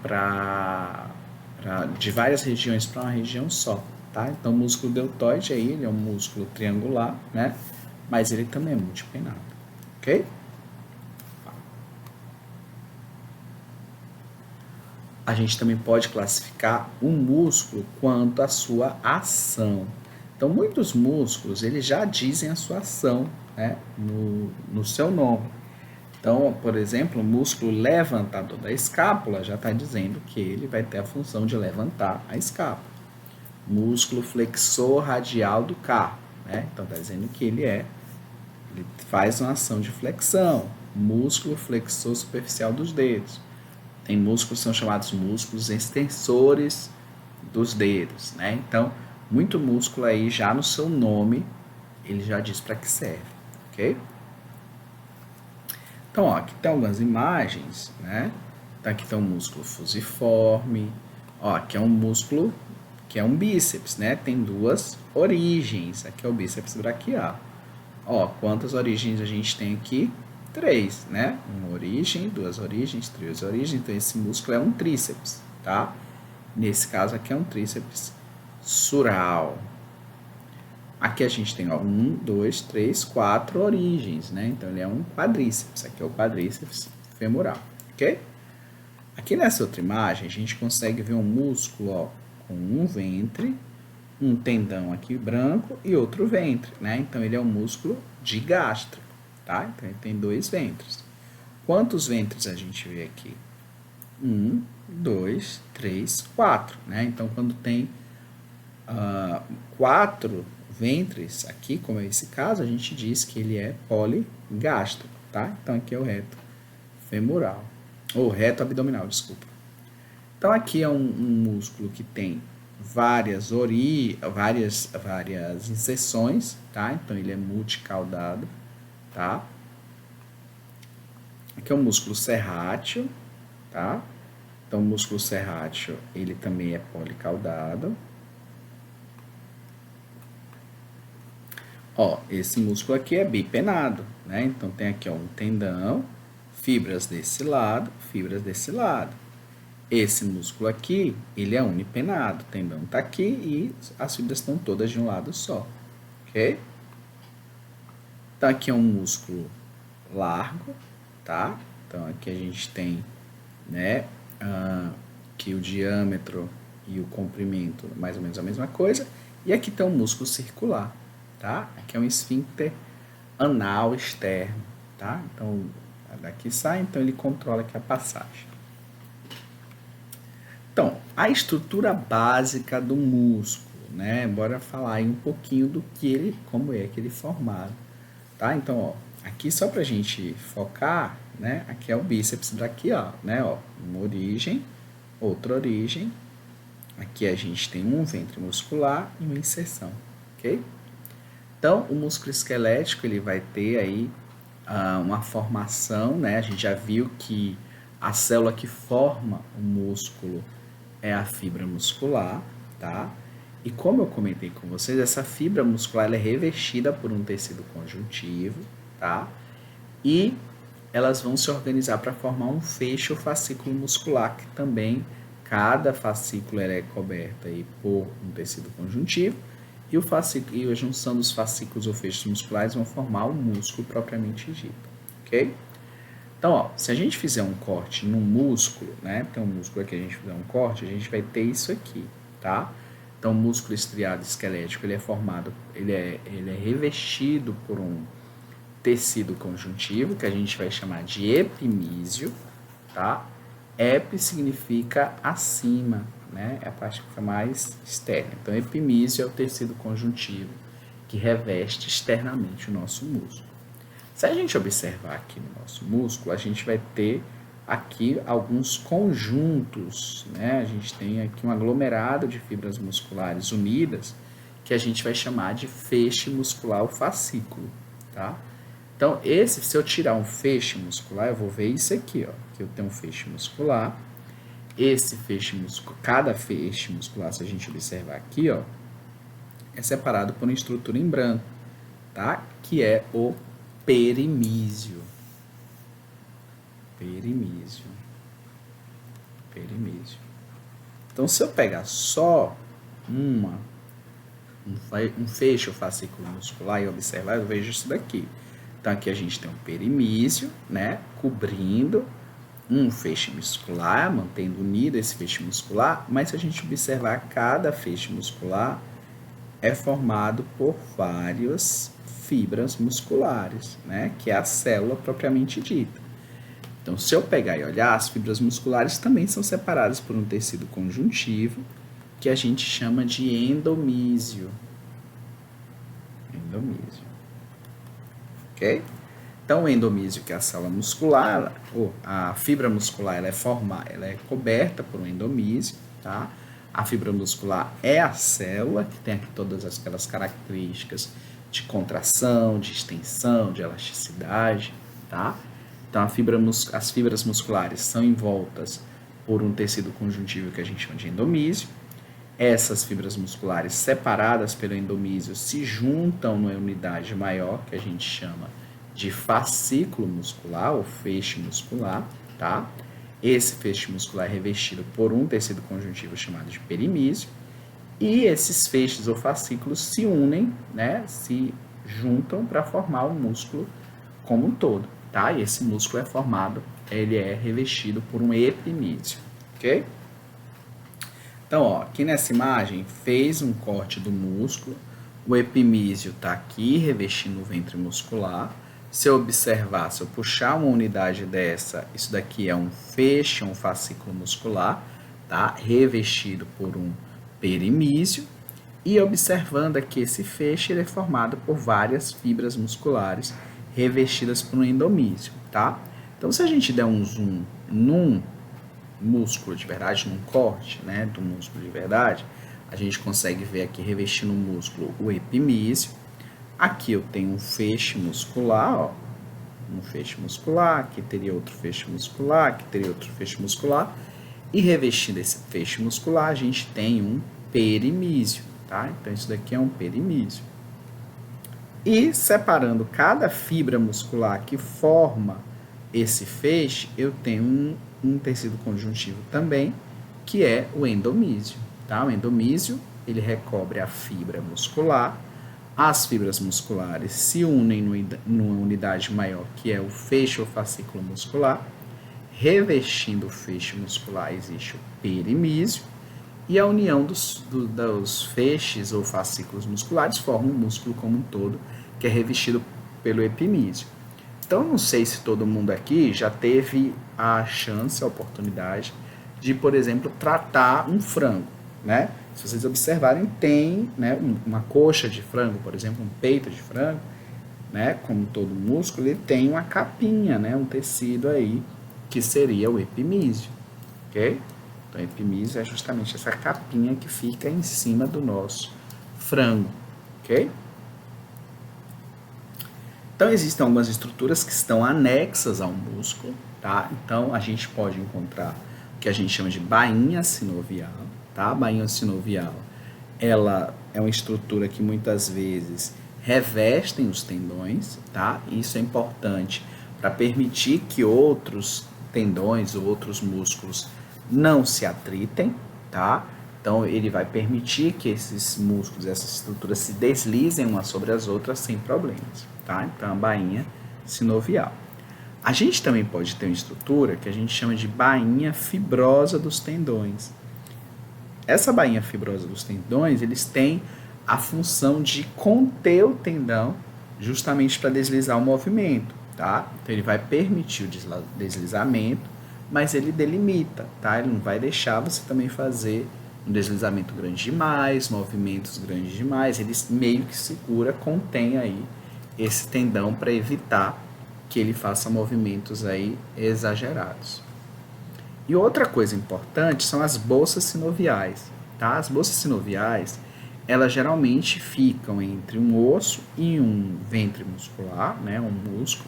de várias regiões para uma região só, tá? Então o músculo deltoide aí, ele é um músculo triangular, né? Mas ele também é multipenado, ok? A gente também pode classificar o músculo quanto à sua ação. Então, muitos músculos, eles já dizem a sua ação, né, no seu nome. Então, por exemplo, o músculo levantador da escápula já está dizendo que ele vai ter a função de levantar a escápula. Músculo flexor radial do carpo, né? Então, está dizendo que ele faz uma ação de flexão. Músculo flexor superficial dos dedos. Tem músculos que são chamados músculos extensores dos dedos, né? Então, muito músculo aí já no seu nome, ele já diz para que serve, ok? Então, ó, aqui tem algumas imagens, né? Então, aqui tem um músculo fusiforme, ó, aqui é um músculo que é um bíceps, né? Tem duas origens, aqui é o bíceps braquial. Ó, quantas origens a gente tem aqui? 3, né? Uma origem, 2 origens, 3 origens. Então, esse músculo é um tríceps, tá? Nesse caso aqui é um tríceps sural. Aqui a gente tem, ó, 1, 2, 3, 4 origens, né? Então, ele é um quadríceps. Aqui é o quadríceps femoral, ok? Aqui nessa outra imagem, a gente consegue ver um músculo, ó, com um ventre, um tendão aqui branco e outro ventre, né? Então, ele é um músculo digástrico, tá? Então, ele tem 2 ventres. Quantos ventres a gente vê aqui? 1, 2, 3, 4, né? Então, quando tem 4 ventres aqui, como é esse caso, a gente diz que ele é poligástrico, tá? Então, aqui é o reto femoral, ou reto abdominal, desculpa. Então, aqui é um músculo que tem várias inserções, tá? Então, ele é multicaudado, tá? Aqui é o músculo serrátil, tá? Então, o músculo serrátil, ele também é policaudado. Ó, esse músculo aqui é bipenado, né? Então, tem aqui, ó, um tendão, fibras desse lado, fibras desse lado. Esse músculo aqui, ele é unipenado, o tendão tá aqui e as fibras estão todas de um lado só, ok? Então, aqui é um músculo largo, tá? Então, aqui a gente tem, né, que o diâmetro e o comprimento, mais ou menos a mesma coisa. E aqui tem um músculo circular, tá? Aqui é um esfíncter anal externo, tá? Então, daqui sai, então ele controla aqui a passagem. Então, a estrutura básica do músculo, né? Bora falar aí um pouquinho do que ele, como é que ele é formado, tá? Então, ó, aqui só pra gente focar, né? Aqui é o bíceps braquial, né? Ó, uma origem, outra origem. Aqui a gente tem um ventre muscular e uma inserção, ok? Então, o músculo esquelético, ele vai ter aí uma formação, né? A gente já viu que a célula que forma o músculo é a fibra muscular, tá? E como eu comentei com vocês, essa fibra muscular ela é revestida por um tecido conjuntivo, tá? E elas vão se organizar para formar um feixe ou fascículo muscular, que também cada fascículo é coberto aí por um tecido conjuntivo, e a junção dos fascículos ou feixes musculares vão formar o músculo propriamente dito, ok? Então, ó, se a gente fizer um corte no músculo, né? Tem um músculo aqui, a gente fizer um corte, a gente vai ter isso aqui, tá? Então, o músculo estriado esquelético, ele é formado, ele é revestido por um tecido conjuntivo, que a gente vai chamar de epimísio, tá? Epi significa acima, né? É a parte que fica mais externa. Então, epimísio é o tecido conjuntivo que reveste externamente o nosso músculo. Se a gente observar aqui no nosso músculo, a gente vai ter aqui alguns conjuntos, né? A gente tem aqui um aglomerado de fibras musculares unidas, que a gente vai chamar de feixe muscular ou fascículo, tá? Então, se eu tirar um feixe muscular, eu vou ver isso aqui, ó, que eu tenho um feixe muscular. Esse feixe muscular, cada feixe muscular, se a gente observar aqui, ó, é separado por uma estrutura em branco, tá? Que é o perimísio. Perimísio. Então, se eu pegar só um feixe ou fascículo muscular e observar, eu vejo isso daqui. Então, aqui a gente tem um perimísio, né, cobrindo um feixe muscular, mantendo unido esse feixe muscular, mas se a gente observar, cada feixe muscular é formado por várias fibras musculares, né, que é a célula propriamente dita. Então, se eu pegar e olhar, as fibras musculares também são separadas por um tecido conjuntivo, que a gente chama de endomísio. Endomísio. Ok? Então, o endomísio, que é a célula muscular, ou a fibra muscular, ela é coberta por um endomísio, tá? A fibra muscular é a célula, que tem aqui todas aquelas características de contração, de extensão, de elasticidade, tá? Então, as fibras musculares são envoltas por um tecido conjuntivo que a gente chama de endomísio. Essas fibras musculares separadas pelo endomísio se juntam numa unidade maior, que a gente chama de fascículo muscular, ou feixe muscular, tá? Esse feixe muscular é revestido por um tecido conjuntivo chamado de perimísio, e esses feixes ou fascículos se unem, né, se juntam para formar o músculo como um todo, tá? E esse músculo ele é revestido por um epimísio, ok? Então, ó, aqui nessa imagem, fez um corte do músculo, o epimísio está aqui revestindo o ventre muscular. Se eu observar, se eu puxar uma unidade dessa, isso daqui é um feixe, um fascículo muscular, tá? Revestido por um perimísio. E observando aqui esse feixe, ele é formado por várias fibras musculares revestidas por um endomísio, tá? Então, se a gente der um zoom num músculo de verdade, num corte, né, do músculo de verdade, a gente consegue ver aqui revestindo o músculo o epimísio. Aqui eu tenho um feixe muscular, ó, um feixe muscular, aqui teria outro feixe muscular, aqui teria outro feixe muscular, e revestindo esse feixe muscular, a gente tem um perimísio, tá? Então, isso daqui é um perimísio. E separando cada fibra muscular que forma esse feixe, eu tenho um tecido conjuntivo também, que é o endomísio, tá? O endomísio, ele recobre a fibra muscular. As fibras musculares se unem numa unidade maior, que é o feixe ou fascículo muscular. Revestindo o feixe muscular existe o perimísio, e a união dos feixes ou fascículos musculares forma o músculo como um todo, que é revestido pelo epimísio. Então, não sei se todo mundo aqui já teve a chance, a oportunidade de, por exemplo, tratar um frango, né? Se vocês observarem, tem, né, uma coxa de frango, por exemplo, um peito de frango, né, como todo músculo, ele tem uma capinha, né, um tecido aí, que seria o epimísio, ok? Então, o epimísio é justamente essa capinha que fica em cima do nosso frango, ok? Então, existem algumas estruturas que estão anexas ao músculo, tá? Então, a gente pode encontrar o que a gente chama de bainha sinovial, tá? A bainha sinovial, ela é uma estrutura que muitas vezes revestem os tendões, tá? Isso é importante para permitir que outros tendões ou outros músculos não se atritem, tá? Então, ele vai permitir que esses músculos, essas estruturas se deslizem umas sobre as outras sem problemas, tá? Então, a bainha sinovial. A gente também pode ter uma estrutura que a gente chama de bainha fibrosa dos tendões. Essa bainha fibrosa dos tendões, eles têm a função de conter o tendão justamente para deslizar o movimento, tá? Então, ele vai permitir o deslizamento, mas ele delimita, tá? Ele não vai deixar você também fazer um deslizamento grande demais, movimentos grandes demais. Ele meio que segura, contém aí esse tendão para evitar que ele faça movimentos aí exagerados. E outra coisa importante são as bolsas sinoviais, tá? As bolsas sinoviais, elas geralmente ficam entre um osso e um ventre muscular, né, um músculo,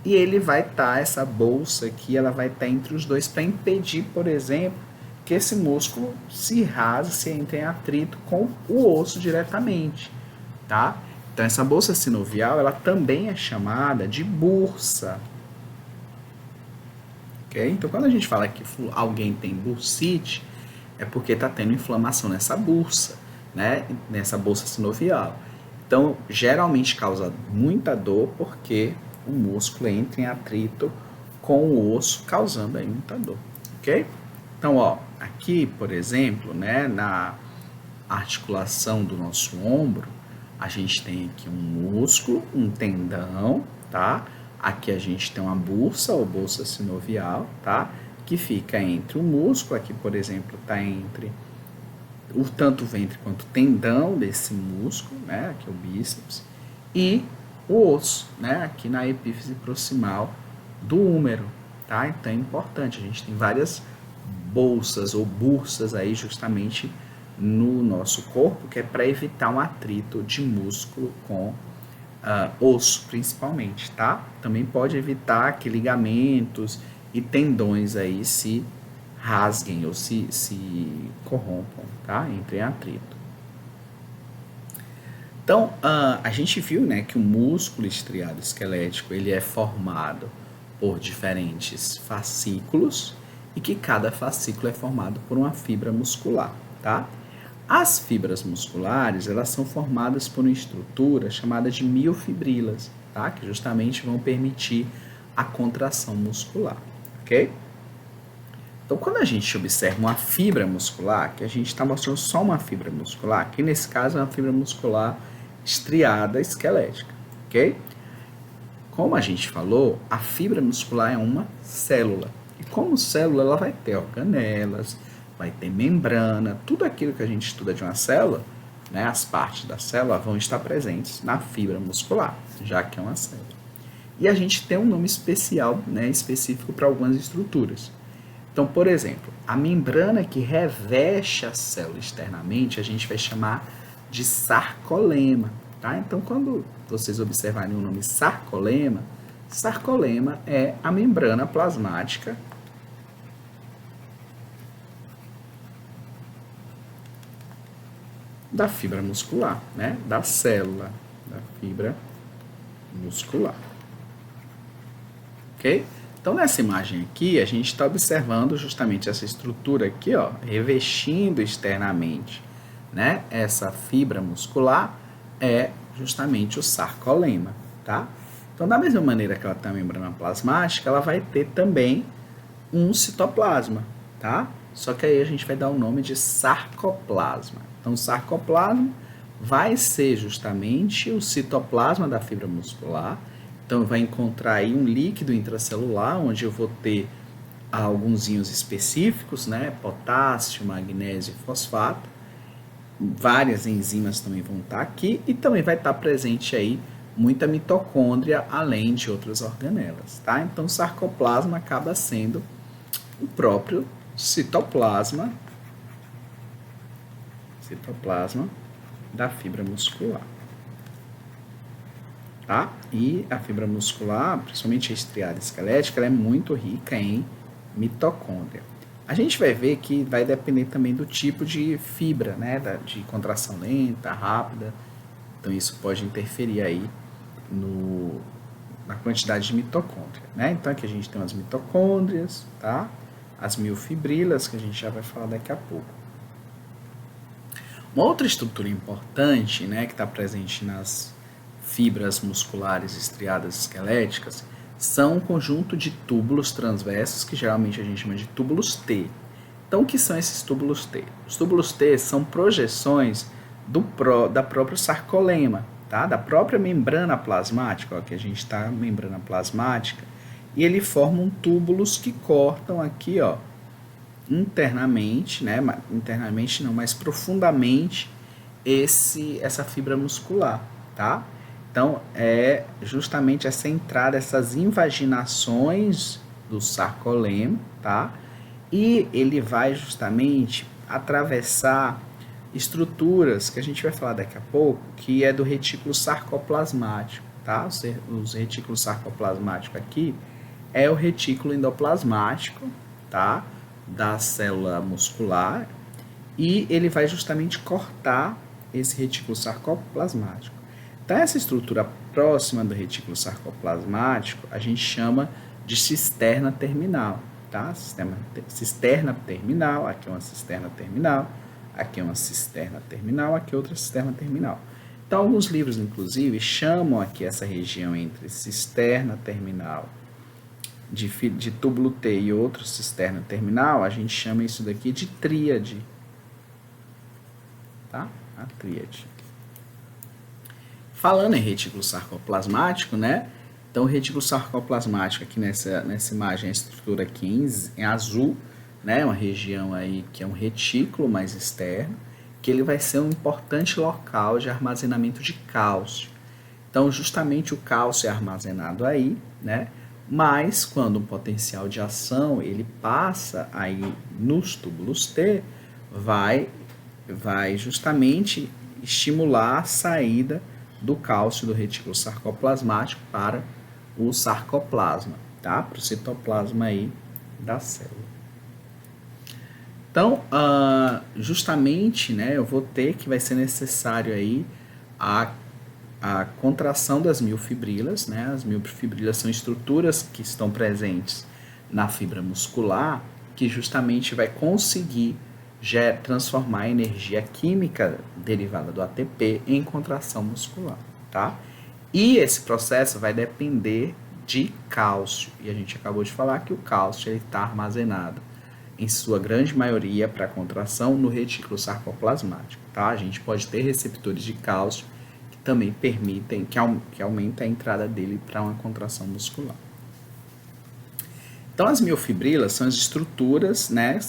e ele vai estar, essa bolsa aqui, ela vai estar entre os dois para impedir, por exemplo, que esse músculo se rasa, se entra em atrito com o osso diretamente, tá? Então essa bolsa sinovial, ela também é chamada de bursa. Ok? Então quando a gente fala que alguém tem bursite, é porque está tendo inflamação nessa bursa, né? Nessa bolsa sinovial. Então geralmente causa muita dor porque o músculo entra em atrito com o osso, causando aí muita dor, ok? Então, ó, aqui, por exemplo, né, na articulação do nosso ombro, a gente tem aqui um músculo, um tendão, tá? Aqui a gente tem uma bursa ou bolsa sinovial, tá? Que fica entre o músculo, aqui, por exemplo, tá entre o tanto o ventre quanto o tendão desse músculo, né? Aqui é o bíceps, e o osso, né? Aqui na epífise proximal do húmero, tá? Então é importante, a gente tem várias bolsas ou bursas aí justamente no nosso corpo, que é para evitar um atrito de músculo com osso, principalmente, tá? Também pode evitar que ligamentos e tendões aí se rasguem ou se corrompam, tá? Entrem em atrito. Então, a gente viu, né, que o músculo estriado esquelético, ele é formado por diferentes fascículos e que cada fascículo é formado por uma fibra muscular, tá? As fibras musculares, elas são formadas por uma estrutura chamada de miofibrilas, tá? Que justamente vão permitir a contração muscular, ok? Então, quando a gente observa uma fibra muscular, que a gente está mostrando só uma fibra muscular, que nesse caso é uma fibra muscular estriada esquelética, ok? Como a gente falou, a fibra muscular é uma célula. E como célula, ela vai ter organelas, vai ter membrana, tudo aquilo que a gente estuda de uma célula, né, as partes da célula vão estar presentes na fibra muscular, já que é uma célula. E a gente tem um nome especial, né, específico para algumas estruturas. Então, por exemplo, a membrana que reveste a célula externamente, a gente vai chamar de sarcolema, tá? Então, quando vocês observarem o nome sarcolema, sarcolema é a membrana plasmática da fibra muscular, né? Da célula, da fibra muscular. Ok? Então, nessa imagem aqui, a gente está observando justamente essa estrutura aqui, ó, revestindo externamente, né? Essa fibra muscular é justamente o sarcolema, tá? Então, da mesma maneira que ela tem a membrana plasmática, ela vai ter também um citoplasma, tá? Só que aí a gente vai dar o nome de sarcoplasma. Então, o sarcoplasma vai ser justamente o citoplasma da fibra muscular. Então, vai encontrar aí um líquido intracelular, onde eu vou ter alguns íons específicos, né? Potássio, magnésio e fosfato. Várias enzimas também vão estar aqui e também vai estar presente aí muita mitocôndria, além de outras organelas, tá? Então, o sarcoplasma acaba sendo o próprio citoplasma da fibra muscular, tá? E a fibra muscular, principalmente a estriada esquelética, ela é muito rica em mitocôndria. A gente vai ver que vai depender também do tipo de fibra, né? De contração lenta, rápida. Então, isso pode interferir aí na quantidade de mitocôndria, né? Então, aqui a gente tem as mitocôndrias, tá? As miofibrilas, que a gente já vai falar daqui a pouco. Uma outra estrutura importante, né, que está presente nas fibras musculares estriadas esqueléticas, são um conjunto de túbulos transversos, que geralmente a gente chama de túbulos T. Então, o que são esses túbulos T? Os túbulos T são projeções da própria sarcolema, tá? Da própria membrana plasmática, ó, que a gente está membrana plasmática, e eles formam túbulos que cortam aqui, ó, internamente, né? Internamente não, mas profundamente essa fibra muscular, tá? Então, é justamente essa entrada, essas invaginações do sarcolema, tá? E ele vai justamente atravessar estruturas que a gente vai falar daqui a pouco, que é do retículo sarcoplasmático, tá? Os retículos sarcoplasmáticos aqui é o retículo endoplasmático, tá? da célula muscular e ele vai justamente cortar esse retículo sarcoplasmático. Então, essa estrutura próxima do retículo sarcoplasmático a gente chama de cisterna terminal, tá? Cisterna terminal, aqui é uma cisterna terminal, aqui é uma cisterna terminal, aqui é outra cisterna terminal. Então, alguns livros, inclusive, chamam aqui essa região entre cisterna terminal de túbulo T e outro cisterna terminal, a gente chama isso daqui de tríade, tá? A tríade. Falando em retículo sarcoplasmático, né? Então, o retículo sarcoplasmático aqui nessa imagem, a estrutura aqui em azul, né? Uma região aí que é um retículo mais externo, que ele vai ser um importante local de armazenamento de cálcio. Então, justamente o cálcio é armazenado aí, né? Mas, quando um potencial de ação ele passa aí nos túbulos T, vai justamente estimular a saída do cálcio do retículo sarcoplasmático para o sarcoplasma, tá? Para o citoplasma aí da célula. Então, justamente, né, eu vou ter que vai ser necessário aí a contração das miofibrilas, né? As miofibrilas são estruturas que estão presentes na fibra muscular que justamente vai conseguir transformar a energia química derivada do ATP em contração muscular, tá? E esse processo vai depender de cálcio. E a gente acabou de falar que o cálcio está armazenado, em sua grande maioria, para contração no retículo sarcoplasmático, tá? A gente pode ter receptores de cálcio que também permitem, que aumenta a entrada dele para uma contração muscular. Então, as miofibrilas são as estruturas, né?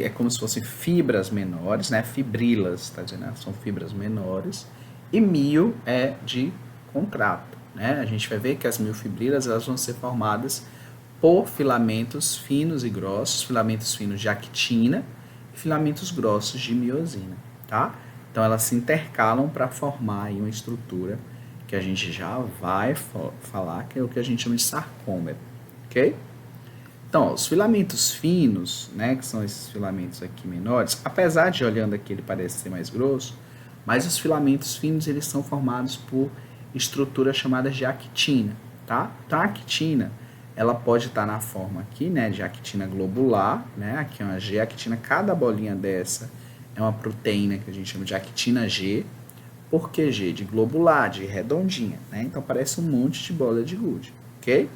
É como se fossem fibras menores, né? Fibrilas, tá dizendo? São fibras menores. E mio é de contrato, né? A gente vai ver que as miofibrilas elas vão ser formadas por filamentos finos e grossos, filamentos finos de actina e filamentos grossos de miosina, tá? Então, elas se intercalam para formar aí uma estrutura que a gente já vai falar, que é o que a gente chama de sarcômero, ok? Então, os filamentos finos, né, que são esses filamentos aqui menores, apesar de olhando aqui ele parece ser mais grosso, mas os filamentos finos eles são formados por estruturas chamadas de actina, tá? Então, a actina, ela pode estar na forma aqui, né, de actina globular, né, aqui é uma G-actina, cada bolinha dessa é uma proteína que a gente chama de actina G, por que G? De globular, de redondinha, né, então parece um monte de bola de gude, ok?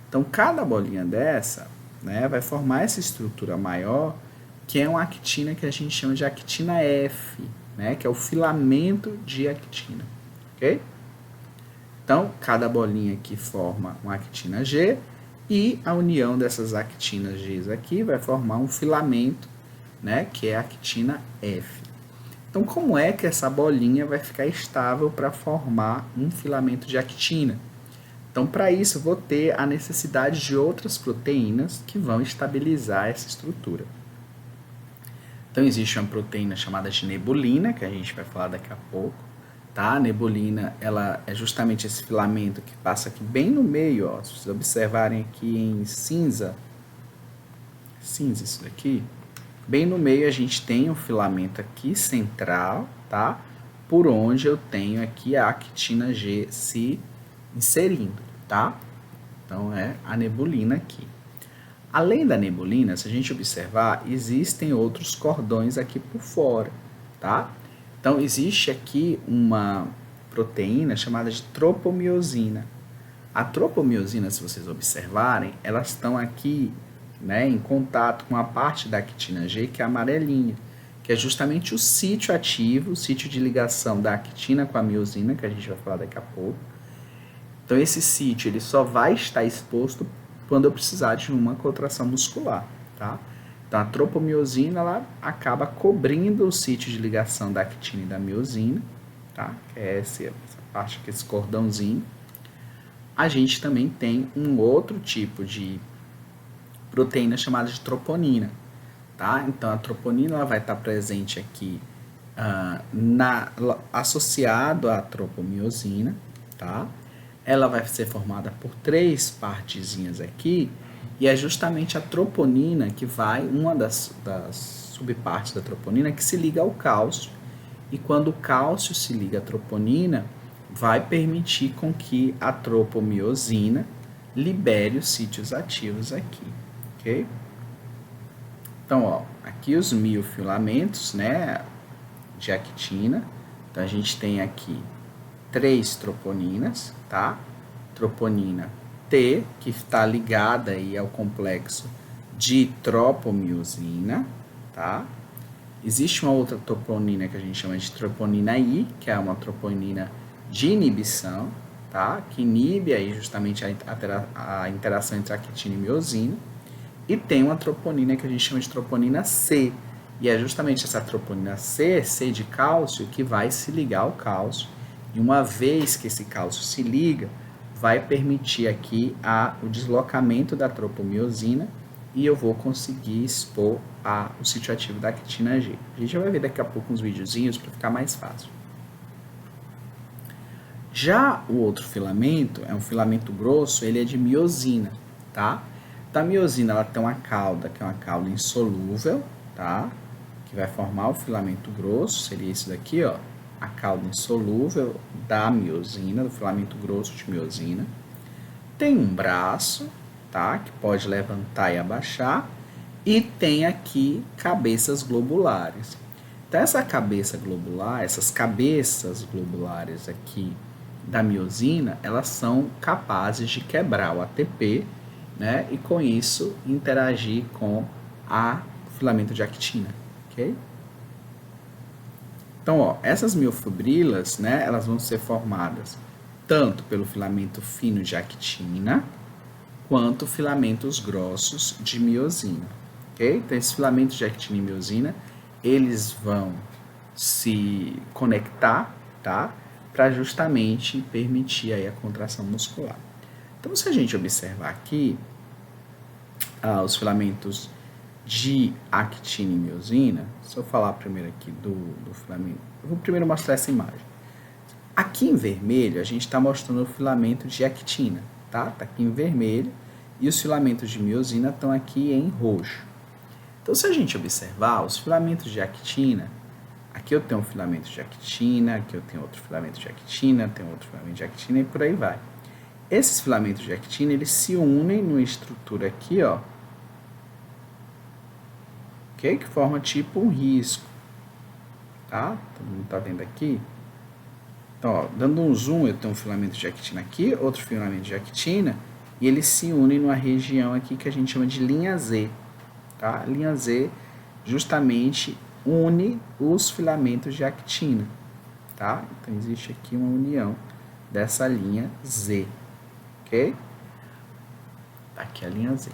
Então, cada bolinha dessa, né, vai formar essa estrutura maior, que é uma actina que a gente chama de actina F, né, que é o filamento de actina, ok? Então, cada bolinha aqui forma uma actina G e a união dessas actinas G aqui vai formar um filamento, né, que é a actina F. Então, como é que essa bolinha vai ficar estável para formar um filamento de actina? Então, para isso, eu vou ter a necessidade de outras proteínas que vão estabilizar essa estrutura. Então, existe uma proteína chamada de nebulina, que a gente vai falar daqui a pouco. Tá? A nebulina ela é justamente esse filamento que passa aqui bem no meio. Ó. Se vocês observarem aqui em cinza isso daqui, bem no meio a gente tem um filamento aqui central, tá? Por onde eu tenho aqui a actina G se inserindo, tá? Então, é a nebulina aqui. Além da nebulina, se a gente observar, existem outros cordões aqui por fora, tá? Então, existe aqui uma proteína chamada de tropomiosina. A tropomiosina, se vocês observarem, elas estão aqui, né, em contato com a parte da actina G, que é amarelinha, que é justamente o sítio ativo, o sítio de ligação da actina com a miosina, que a gente vai falar daqui a pouco. Então, esse sítio ele só vai estar exposto quando eu precisar de uma contração muscular, tá? Então, a tropomiosina ela acaba cobrindo o sítio de ligação da actina e da miosina, tá? Que é essa parte aqui, esse cordãozinho. A gente também tem um outro tipo de proteína chamada de troponina, tá? Então, a troponina ela vai estar presente aqui associado à tropomiosina, tá? Ela vai ser formada por três partezinhas aqui E é justamente a troponina que vai, uma das subpartes da troponina, que se liga ao cálcio. E quando o cálcio se liga à troponina, vai permitir com que a tropomiosina libere os sítios ativos aqui, ok? Então, ó, aqui os miofilamentos, né, de actina. Então, a gente tem aqui 3 troponinas, tá? Troponina T, que está ligada aí ao complexo de tropomiosina, tá? Existe uma outra troponina que a gente chama de troponina I, que é uma troponina de inibição, tá? Que inibe aí justamente a interação entre actina e miosina. E tem uma troponina que a gente chama de troponina C, e é justamente essa troponina C, C de cálcio, que vai se ligar ao cálcio. E uma vez que esse cálcio se liga, vai permitir aqui o deslocamento da tropomiosina e eu vou conseguir expor o sítio ativo da actina G. A gente vai ver daqui a pouco uns videozinhos para ficar mais fácil. Já o outro filamento, é um filamento grosso, ele é de miosina, tá? Então, a miosina, ela tem uma cauda, que é uma cauda insolúvel, tá? Que vai formar o filamento grosso, seria isso daqui, ó. A cauda insolúvel da miosina, do filamento grosso de miosina. Tem um braço, tá? Que pode levantar e abaixar. E tem aqui cabeças globulares. Então, essa cabeça globular, essas cabeças globulares aqui da miosina, elas são capazes de quebrar o ATP, né? E com isso interagir com o filamento de actina, ok? Então, ó, essas miofibrilas, né, elas vão ser formadas tanto pelo filamento fino de actina, quanto filamentos grossos de miosina, ok? Então, esses filamentos de actina e miosina, eles vão se conectar, tá? Para justamente permitir aí a contração muscular. Então, se a gente observar aqui, os filamentos de actina e miosina, se eu falar primeiro aqui do filamento, eu vou primeiro mostrar essa imagem. Aqui em vermelho, a gente está mostrando o filamento de actina, tá? Está aqui em vermelho, e os filamentos de miosina estão aqui em roxo. Então, se a gente observar, os filamentos de actina, aqui eu tenho um filamento de actina, aqui eu tenho outro filamento de actina, tenho outro filamento de actina, e por aí vai. Esses filamentos de actina, eles se unem numa estrutura aqui, ó, okay? Que forma tipo um risco, tá? Todo mundo tá vendo aqui? Então, ó, dando um zoom, eu tenho um filamento de actina aqui, outro filamento de actina, e eles se unem numa região aqui que a gente chama de linha Z, tá? Linha Z justamente une os filamentos de actina, tá? Então, existe aqui uma união dessa linha Z, ok? Tá aqui a linha Z.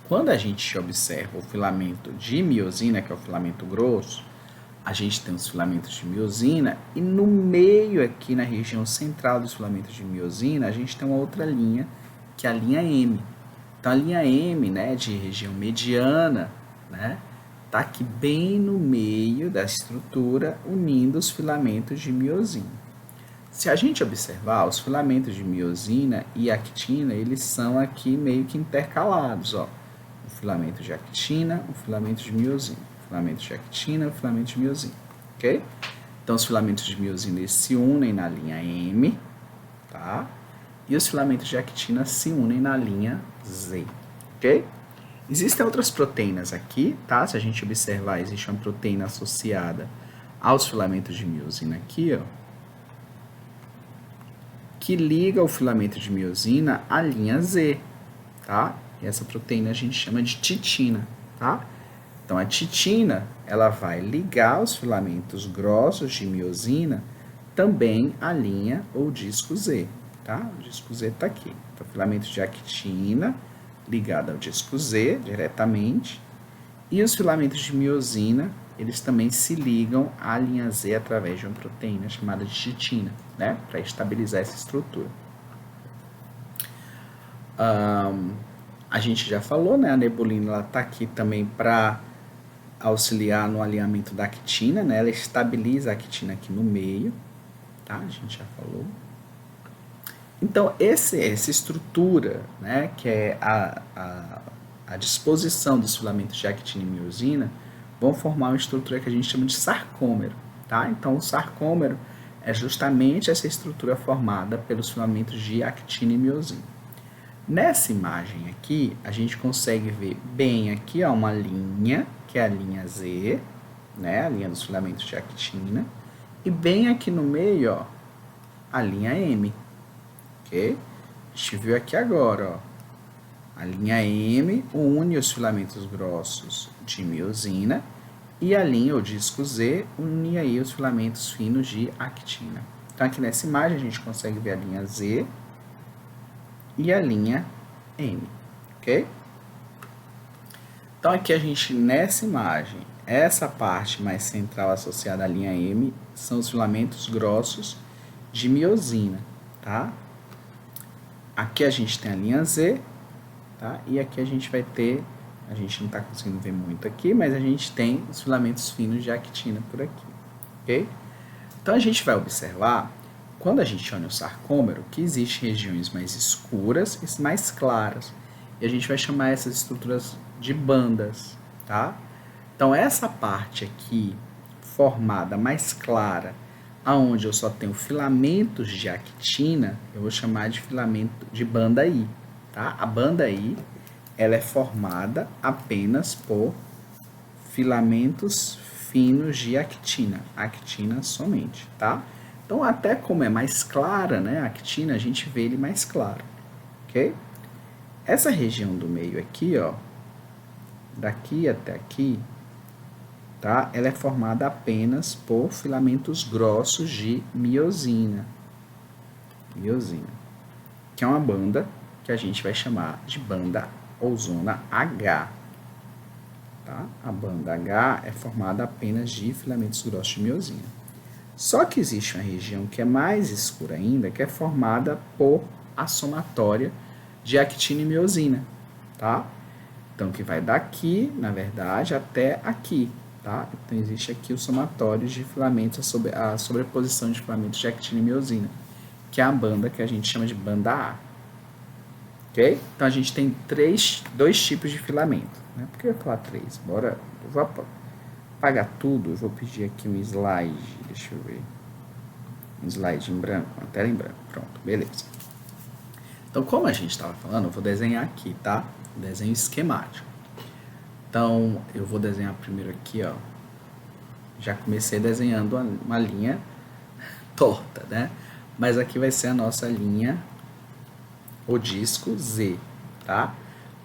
Quando a gente observa o filamento de miosina, que é o filamento grosso, a gente tem os filamentos de miosina e no meio aqui na região central dos filamentos de miosina, a gente tem uma outra linha, que é a linha M. Então, a linha M, né, de região mediana, né, tá aqui bem no meio da estrutura, unindo os filamentos de miosina. Se a gente observar, os filamentos de miosina e actina, eles são aqui meio que intercalados, ó. Um filamento de actina, um filamento de miosina. Filamento de actina, um filamento de miosina, ok? Então, os filamentos de miosina eles se unem na linha M, tá? E os filamentos de actina se unem na linha Z, ok? Existem outras proteínas aqui, tá? Se a gente observar, existe uma proteína associada aos filamentos de miosina aqui, ó, que liga o filamento de miosina à linha Z, tá? E essa proteína a gente chama de titina, tá? Então, a titina, ela vai ligar os filamentos grossos de miosina também à linha ou disco Z, tá? O disco Z está aqui. Então, filamento de actina ligado ao disco Z diretamente. E os filamentos de miosina, eles também se ligam à linha Z através de uma proteína chamada de titina, né? Para estabilizar essa estrutura. A gente já falou, né? A nebulina ela está aqui também para auxiliar no alinhamento da actina, né? Ela estabiliza a actina aqui no meio, tá? A gente já falou. Então, essa estrutura, né, que é a disposição dos filamentos de actina e miosina, vão formar uma estrutura que a gente chama de sarcômero, tá? Então, o sarcômero é justamente essa estrutura formada pelos filamentos de actina e miosina. Nessa imagem aqui, a gente consegue ver bem aqui, ó, uma linha, que é a linha Z, né, a linha dos filamentos de actina, e bem aqui no meio, ó, a linha M, ok? A gente viu aqui agora, ó, a linha M une os filamentos grossos de miosina e a linha, o disco Z, une aí os filamentos finos de actina. Então, aqui nessa imagem, a gente consegue ver a linha Z e a linha M, ok? Então, aqui a gente, nessa imagem, essa parte mais central associada à linha M são os filamentos grossos de miosina, tá? Aqui a gente tem a linha Z, tá? E aqui a gente vai ter, a gente não está conseguindo ver muito aqui, mas a gente tem os filamentos finos de actina por aqui, ok? Então a gente vai observar, quando a gente olha o sarcômero, que existem regiões mais escuras e mais claras. E a gente vai chamar essas estruturas de bandas, tá? Então essa parte aqui, formada mais clara, aonde eu só tenho filamentos de actina, eu vou chamar de filamento de banda I, tá? A banda I, ela é formada apenas por filamentos finos de actina somente, tá? Então, até como é mais clara, né, a actina, a gente vê ele mais claro, ok? Essa região do meio aqui, ó, daqui até aqui, tá? Ela é formada apenas por filamentos grossos de miosina, que é uma banda que a gente vai chamar de banda ou zona H, tá? A banda H é formada apenas de filamentos grossos de miosina. Só que existe uma região que é mais escura ainda, que é formada por a somatória de actina e miosina, tá? Então, que vai daqui, na verdade, até aqui, tá? Então, existe aqui o somatório de filamentos, a sobreposição de filamentos de actina e miosina, que é a banda que a gente chama de banda A. Ok? Então, a gente tem dois tipos de filamento, né? Por que eu ia falar três? Bora, eu vou apagar tudo, eu vou pedir aqui um slide, deixa eu ver, um slide em branco, uma tela em branco, pronto, beleza. Então, como a gente estava falando, eu vou desenhar aqui, tá? Desenho esquemático. Então, eu vou desenhar primeiro aqui, ó, já comecei desenhando uma linha torta, né? Mas aqui vai ser a nossa linha, o disco Z, tá?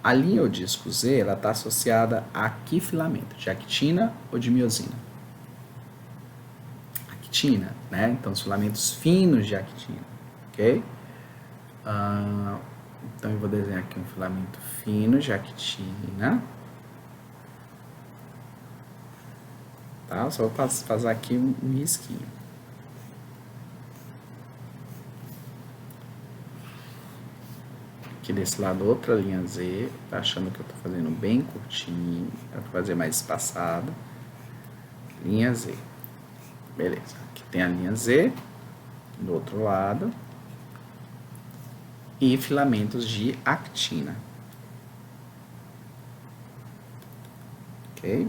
A linha ou disco Z, ela está associada a que filamento? De actina ou de miosina? Actina, né? Então, os filamentos finos de actina, ok? Então, eu vou desenhar aqui um filamento fino de actina. Tá? Só vou fazer aqui um risquinho. Aqui desse lado, outra linha Z. Tá achando que eu tô fazendo bem curtinho. Para fazer mais espaçado. Linha Z. Beleza. Aqui tem a linha Z. Do outro lado. E filamentos de actina. Ok?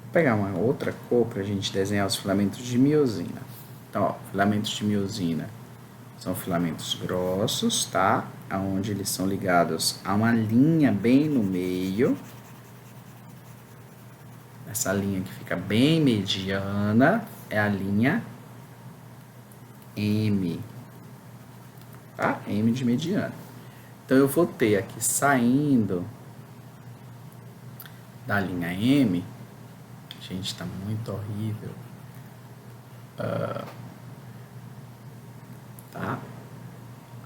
Vou pegar uma outra cor para a gente desenhar os filamentos de miosina. Então, ó, filamentos de miosina são filamentos grossos, tá? Onde eles são ligados a uma linha bem no meio. Essa linha que fica bem mediana é a linha M, tá? M de mediana. Então, eu vou ter aqui saindo da linha M, gente, tá muito horrível, tá?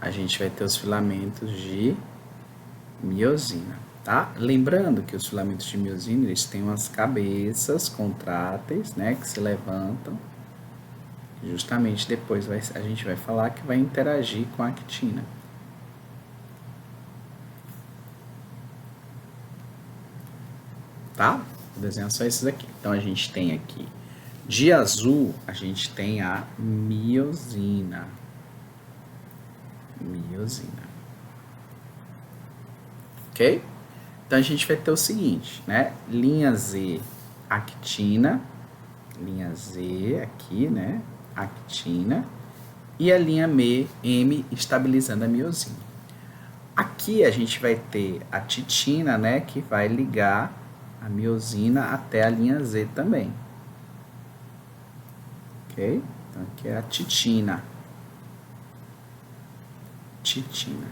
A gente vai ter os filamentos de miosina, tá? Lembrando que os filamentos de miosina, eles têm umas cabeças contráteis, né, que se levantam. Justamente depois a gente vai falar que vai interagir com a actina. Tá? Vou desenhar só esses aqui. Então, a gente tem aqui De azul, a gente tem a miosina. Miosina. Ok? Então, a gente vai ter o seguinte, né? Linha Z, actina. Linha Z aqui, né? Actina. E a linha M estabilizando a miosina. Aqui a gente vai ter a titina, né? Que vai ligar a miosina até a linha Z também. Ok? Então, aqui é a titina. Titina.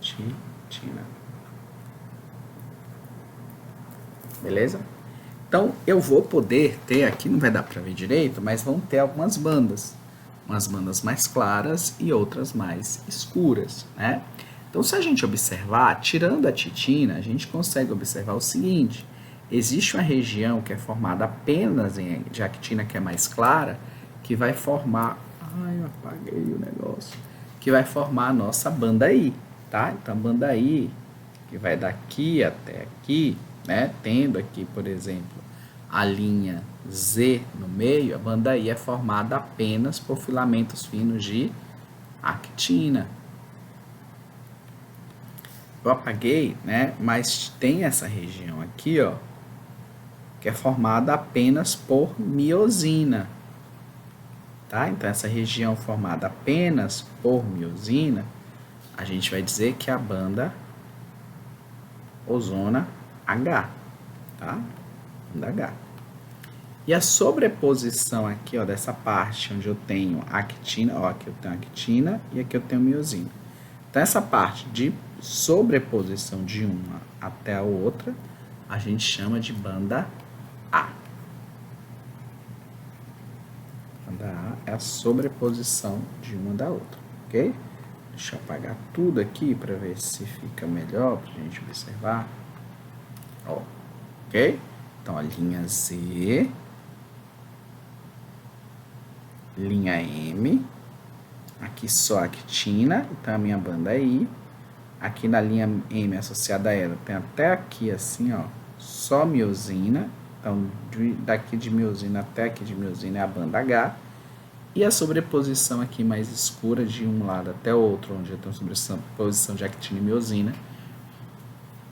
Titina. Beleza? Então, eu vou poder ter, aqui não vai dar para ver direito, mas vão ter algumas bandas. Umas bandas mais claras e outras mais escuras, né? Então, se a gente observar, tirando a titina, a gente consegue observar o seguinte. Existe uma região que é formada apenas de actina, que é mais clara, que vai formar... Ai, eu apaguei o negócio. Que vai formar a nossa banda I, tá? Então, a banda I, que vai daqui até aqui, né? Tendo aqui, por exemplo, a linha Z no meio, a banda I é formada apenas por filamentos finos de actina. Eu apaguei, né? Mas tem essa região aqui, ó, que é formada apenas por miosina, tá? Então, essa região formada apenas por miosina, a gente vai dizer que é a banda ozona H, tá? Banda H. E a sobreposição aqui, ó, dessa parte onde eu tenho actina, ó, aqui eu tenho actina e aqui eu tenho miosina. Então, essa parte de sobreposição de uma até a outra, a gente chama de banda A. Banda A é a sobreposição de uma da outra, ok? Deixa eu apagar tudo aqui para ver se fica melhor para a gente observar. Ó, ok? Então, a linha Z, linha M, aqui só actina, então a minha banda é I. Aqui na linha M associada a ela, tem até aqui assim, ó, só miosina. Então, daqui de miosina até aqui de miosina é a banda H. E a sobreposição aqui mais escura de um lado até o outro, onde eu tenho sobreposição de actina e miosina,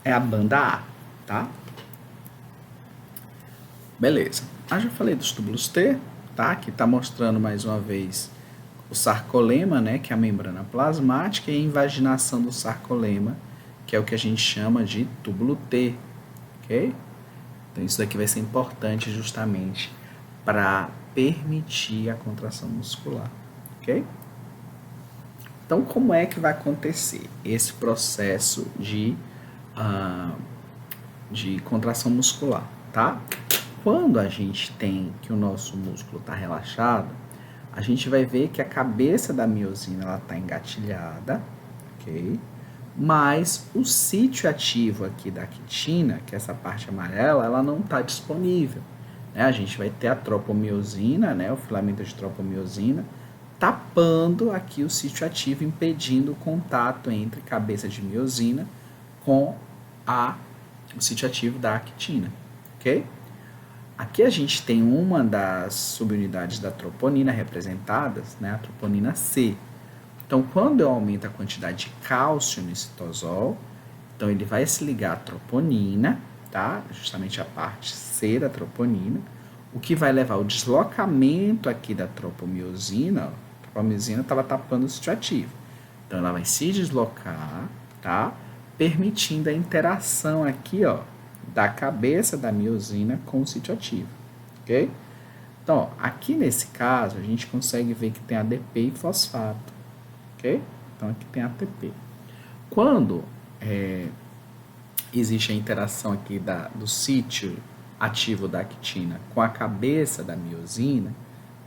é a banda A, tá? Beleza. Já falei dos túbulos T, tá? Aqui tá mostrando mais uma vez o sarcolema, né, que é a membrana plasmática, e a invaginação do sarcolema, que é o que a gente chama de túbulo T, ok? Então, isso daqui vai ser importante justamente para permitir a contração muscular, ok? Então, como é que vai acontecer esse processo de contração muscular, tá? Quando a gente tem que o nosso músculo está relaxado, a gente vai ver que a cabeça da miosina ela está engatilhada, ok? Mas o sítio ativo aqui da actina, que é essa parte amarela, ela não está disponível. Né? A gente vai ter a tropomiosina, né? O filamento de tropomiosina, tapando aqui o sítio ativo, impedindo o contato entre cabeça de miosina com o sítio ativo da actina, ok? Aqui a gente tem uma das subunidades da troponina representadas, né, a troponina C. Então, quando eu aumento a quantidade de cálcio no citosol, então ele vai se ligar à troponina, tá? Justamente a parte C da troponina, o que vai levar ao deslocamento aqui da tropomiosina. A tropomiosina estava tapando o sítio ativo. Então, ela vai se deslocar, tá? Permitindo a interação aqui, ó, da cabeça da miosina com o sítio ativo, ok? Então, ó, aqui nesse caso, a gente consegue ver que tem ADP e fosfato, ok? Então, aqui tem ATP. Quando existe a interação aqui do sítio ativo da actina com a cabeça da miosina,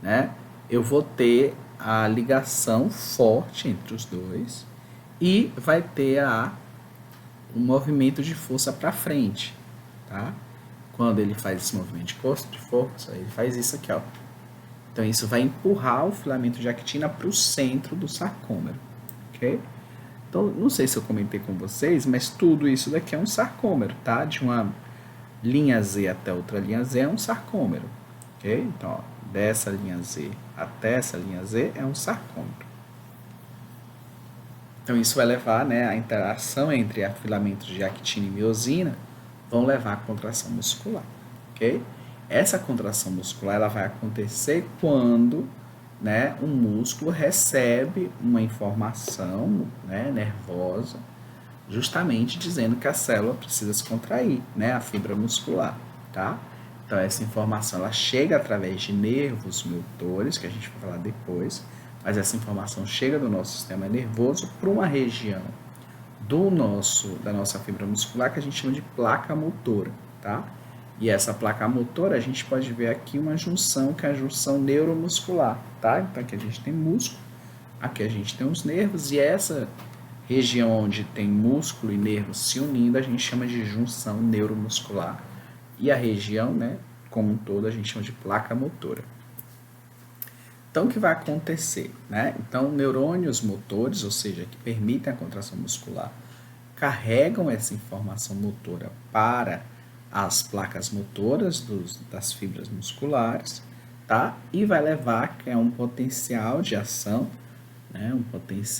né, eu vou ter a ligação forte entre os dois e vai ter um movimento de força para frente, tá? Quando ele faz esse movimento de força, ele faz isso aqui, ó. Então, isso vai empurrar o filamento de actina para o centro do sarcômero, ok? Então, não sei se eu comentei com vocês, mas tudo isso daqui é um sarcômero, tá? De uma linha Z até outra linha Z é um sarcômero, ok? Então, ó, dessa linha Z até essa linha Z é um sarcômero. Então isso vai levar, né, a interação entre filamentos de actina e miosina vão levar à contração muscular, ok? Essa contração muscular ela vai acontecer quando, né, o músculo recebe uma informação, né, nervosa, justamente dizendo que a célula precisa se contrair, né, a fibra muscular, tá? Então essa informação ela chega através de nervos motores, que a gente vai falar depois, mas essa informação chega do nosso sistema nervoso para uma região da nossa fibra muscular que a gente chama de placa motora, tá? E essa placa motora a gente pode ver aqui uma junção, que é a junção neuromuscular, tá? Então aqui a gente tem músculo, aqui a gente tem os nervos, e essa região onde tem músculo e nervo se unindo a gente chama de junção neuromuscular. E a região, né, como um todo, a gente chama de placa motora. Então, o que vai acontecer? Né? Então, neurônios motores, ou seja, que permitem a contração muscular, carregam essa informação motora para as placas motoras das fibras musculares, tá? E vai levar a um potencial de ação, né?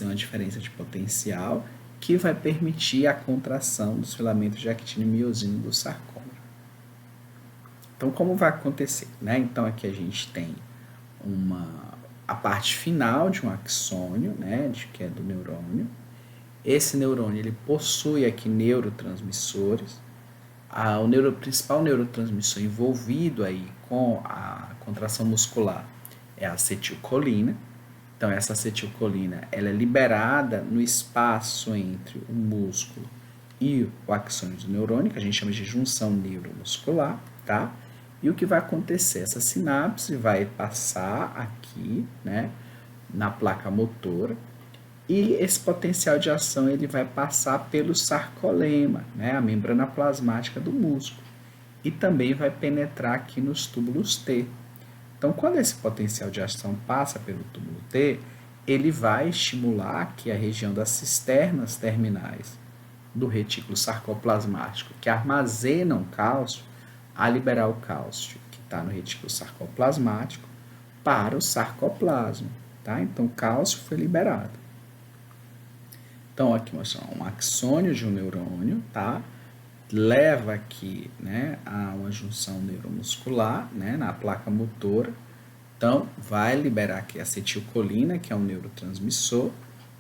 Uma diferença de potencial, que vai permitir a contração dos filamentos de actina e miosina do sarcômero. Então, como vai acontecer? Né? Então, aqui a gente tem a parte final de um axônio, né, que é do neurônio. Esse neurônio ele possui aqui neurotransmissores. O principal neurotransmissor envolvido aí com a contração muscular é a acetilcolina. Então, essa acetilcolina ela é liberada no espaço entre o músculo e o axônio do neurônio, que a gente chama de junção neuromuscular, tá? E o que vai acontecer? Essa sinapse vai passar aqui, né, na placa motora, e esse potencial de ação ele vai passar pelo sarcolema, né, a membrana plasmática do músculo, e também vai penetrar aqui nos túbulos T. Então, quando esse potencial de ação passa pelo túbulo T, ele vai estimular aqui a região das cisternas terminais do retículo sarcoplasmático, que armazenam cálcio, a liberar o cálcio que está no retículo sarcoplasmático para o sarcoplasma, tá? Então, o cálcio foi liberado. Então, aqui um axônio de um neurônio, tá? Leva aqui, né, a uma junção neuromuscular, né, na placa motora. Então, vai liberar aqui a acetilcolina, que é um neurotransmissor,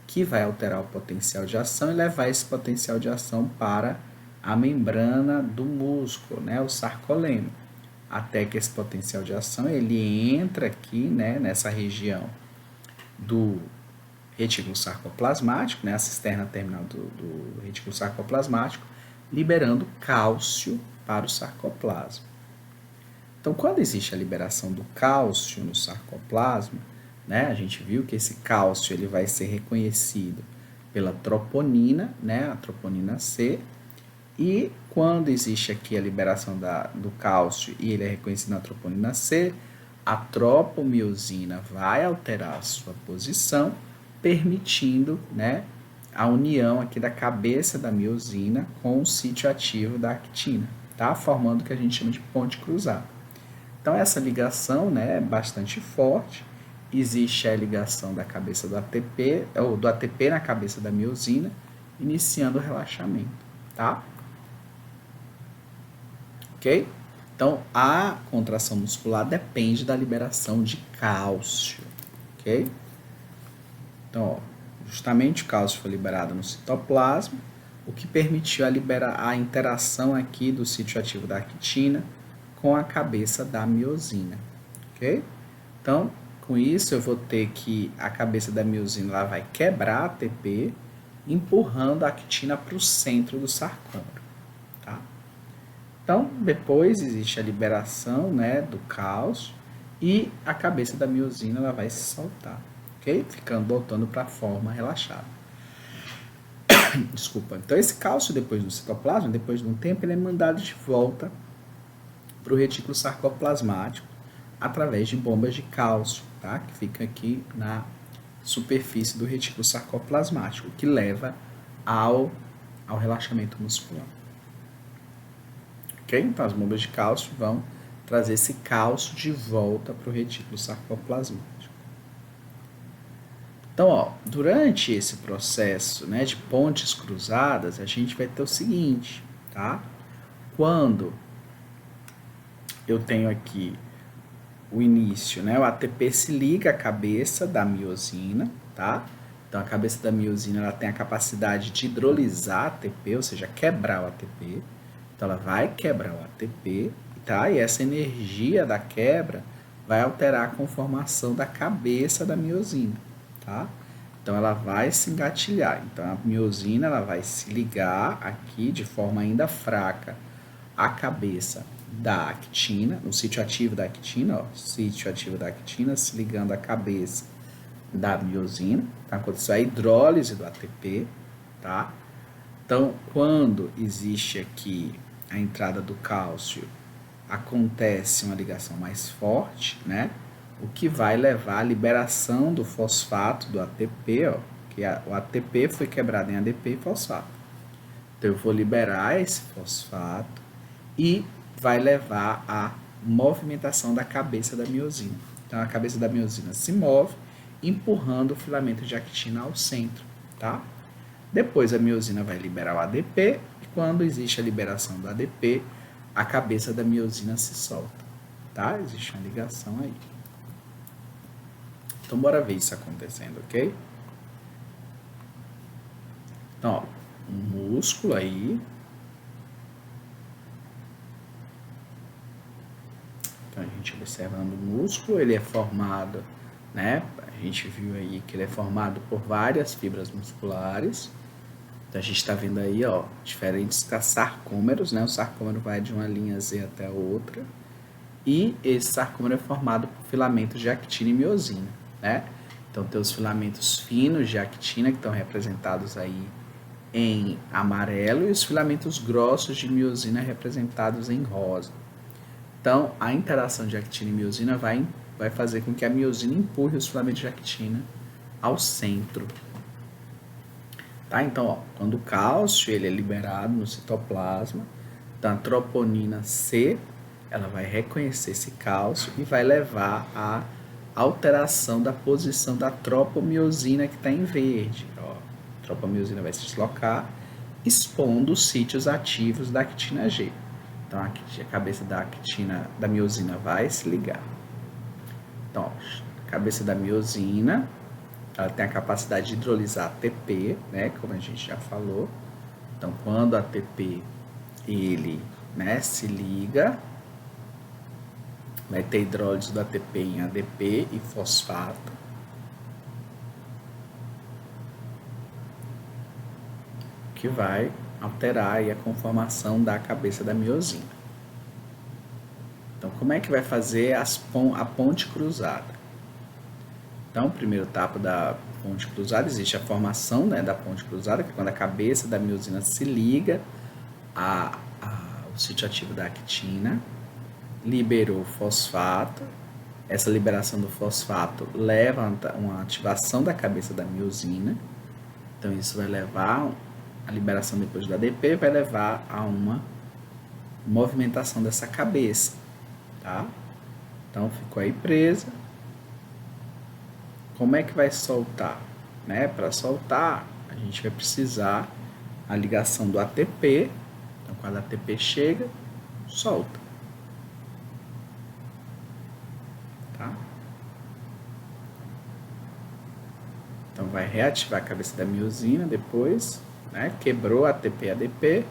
que vai alterar o potencial de ação e levar esse potencial de ação para a membrana do músculo, né, o sarcolema, até que esse potencial de ação ele entra aqui, né, nessa região do retículo sarcoplasmático, né, a cisterna terminal do retículo sarcoplasmático, liberando cálcio para o sarcoplasma. Então, quando existe a liberação do cálcio no sarcoplasma, né, a gente viu que esse cálcio ele vai ser reconhecido pela troponina, né, a troponina C, e quando existe aqui a liberação do cálcio e ele é reconhecido na troponina C, a tropomiosina vai alterar a sua posição, permitindo, né, a união aqui da cabeça da miosina com o sítio ativo da actina, tá? Formando o que a gente chama de ponte cruzada. Então, essa ligação, né, é bastante forte. Existe a ligação da cabeça do ATP, ou do ATP na cabeça da miosina, iniciando o relaxamento, tá? Ok? Então, a contração muscular depende da liberação de cálcio, ok? Então, ó, justamente o cálcio foi liberado no citoplasma, o que permitiu a interação aqui do sítio ativo da actina com a cabeça da miosina, ok? Então, com isso eu vou ter que a cabeça da miosina ela vai quebrar a ATP, empurrando a actina para o centro do sarcômero, tá? Então, depois existe a liberação, né, do cálcio e a cabeça da miosina ela vai se soltar, ok? Voltando para a forma relaxada. Desculpa. Então, esse cálcio depois do citoplasma, depois de um tempo, ele é mandado de volta para o retículo sarcoplasmático através de bombas de cálcio, tá? Que fica aqui na superfície do retículo sarcoplasmático, que leva ao relaxamento muscular. Ok? Então, as bombas de cálcio vão trazer esse cálcio de volta para o retículo sarcoplasmático. Então, ó, durante esse processo, né, de pontes cruzadas, a gente vai ter o seguinte, tá? Quando eu tenho aqui o início, né, o ATP se liga à cabeça da miosina, tá? Então, a cabeça da miosina, ela tem a capacidade de hidrolisar ATP, ou seja, quebrar o ATP. Então, ela vai quebrar o ATP, tá? E essa energia da quebra vai alterar a conformação da cabeça da miosina, tá? Então, ela vai se engatilhar. Então, a miosina, ela vai se ligar aqui de forma ainda fraca à cabeça da actina, no sítio ativo da actina, ó, sítio ativo da actina se ligando à cabeça da miosina, tá? Aconteceu a hidrólise do ATP, tá? Então, quando existe aqui a entrada do cálcio, acontece uma ligação mais forte, né? O que vai levar à liberação do fosfato do ATP, ó, que o ATP foi quebrado em ADP e fosfato. Então, eu vou liberar esse fosfato e vai levar à movimentação da cabeça da miosina. Então, a cabeça da miosina se move, empurrando o filamento de actina ao centro, tá? Depois a miosina vai liberar o ADP e quando existe a liberação do ADP, a cabeça da miosina se solta, tá? Existe uma ligação aí. Então, bora ver isso acontecendo, ok? Então, ó, um músculo aí. Então, a gente observando o músculo, ele é formado, né? A gente viu aí que ele é formado por várias fibras musculares. Então, a gente está vendo aí, ó, diferentes sarcômeros, né? O sarcômero vai de uma linha Z até a outra. E esse sarcômero é formado por filamentos de actina e miosina, né? Então, tem os filamentos finos de actina, que estão representados aí em amarelo, e os filamentos grossos de miosina representados em rosa. Então, a interação de actina e miosina vai fazer com que a miosina empurre os filamentos de actina ao centro. Tá? Então, ó, quando o cálcio ele é liberado no citoplasma, então a troponina C ela vai reconhecer esse cálcio e vai levar à alteração da posição da tropomiosina que está em verde. Ó, a tropomiosina vai se deslocar, expondo os sítios ativos da actina G. Então, a cabeça da actina, da miosina vai se ligar. Então, ó, a cabeça da miosina, ela tem a capacidade de hidrolisar ATP, né, como a gente já falou. Então, quando a ATP ele, né, se liga, vai ter hidrólise do ATP em ADP e fosfato. Que vai alterar aí a conformação da cabeça da miosina. Então, como é que vai fazer a ponte cruzada? Então, primeiro etapa da ponte cruzada, existe a formação, né, da ponte cruzada, que é quando a cabeça da miosina se liga ao sítio ativo da actina, liberou o fosfato, essa liberação do fosfato leva a uma ativação da cabeça da miosina, então isso vai levar a liberação depois do ADP, vai levar a uma movimentação dessa cabeça, tá? Então ficou aí presa. Como é que vai soltar? Né? Para soltar, a gente vai precisar a ligação do ATP. Então, quando o ATP chega, solta. Tá? Então, vai reativar a cabeça da miosina depois, né? Quebrou ATP ADP.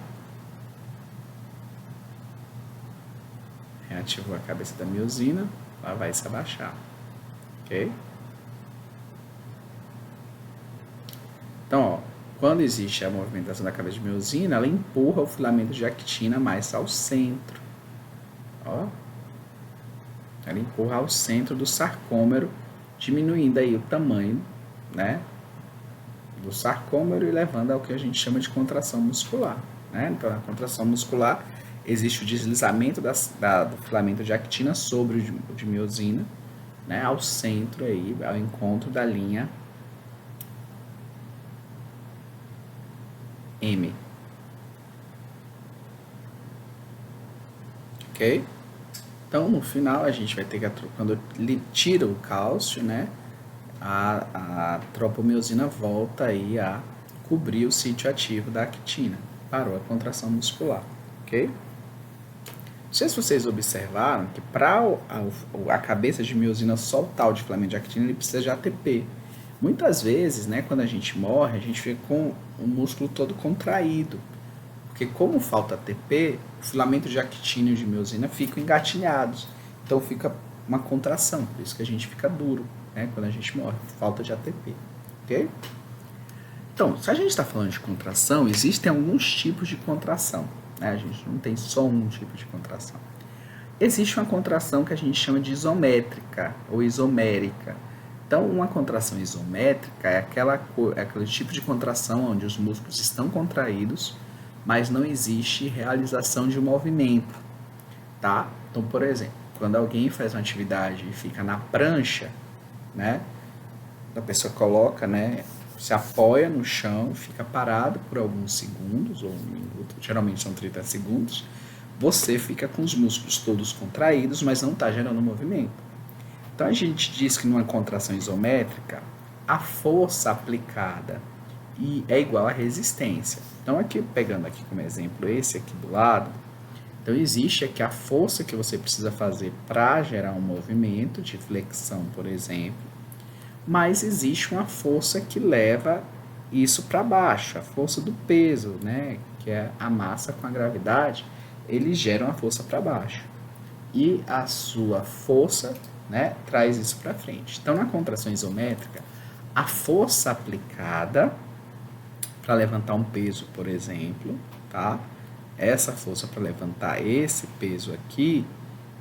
Reativou a cabeça da miosina, ela vai se abaixar. Ok? Então, ó, quando existe a movimentação da cabeça de miosina, ela empurra o filamento de actina mais ao centro. Ó. Ela empurra ao centro do sarcômero, diminuindo aí o tamanho, né, do sarcômero e levando ao que a gente chama de contração muscular. Né? Então, na contração muscular, existe o deslizamento do filamento de actina sobre o de miosina, né, ao centro, aí, ao encontro da linha M. Ok? Então, no final, a gente vai ter que, quando ele tira o cálcio, né, a tropomiosina volta aí a cobrir o sítio ativo da actina. Parou a contração muscular, ok? Não sei se vocês observaram que para a cabeça de miosina soltar o diflamento de actina, ele precisa de ATP. Muitas vezes, né, quando a gente morre, a gente fica com o músculo todo contraído. Porque como falta ATP, o filamento de actina e de miosina ficam engatilhados. Então fica uma contração, por isso que a gente fica duro, né, quando a gente morre, falta de ATP. Ok? Então, se a gente está falando de contração, existem alguns tipos de contração. Né? A gente não tem só um tipo de contração. Existe uma contração que a gente chama de isométrica ou isomérica. Então, uma contração isométrica é aquele tipo de contração onde os músculos estão contraídos, mas não existe realização de um movimento. Tá? Então, por exemplo, quando alguém faz uma atividade e fica na prancha, né, a pessoa coloca, né, se apoia no chão, fica parado por alguns segundos, ou um minuto, geralmente são 30 segundos, você fica com os músculos todos contraídos, mas não está gerando movimento. Então a gente diz que numa contração isométrica, a força aplicada é igual à resistência. Então aqui, pegando aqui como exemplo esse aqui do lado, então existe aqui a força que você precisa fazer para gerar um movimento de flexão, por exemplo, mas existe uma força que leva isso para baixo, a força do peso, né, que é a massa com a gravidade, eles geram a força para baixo. E a sua força, né, traz isso para frente. Então, na contração isométrica, a força aplicada para levantar um peso, por exemplo, tá? Essa força para levantar esse peso aqui,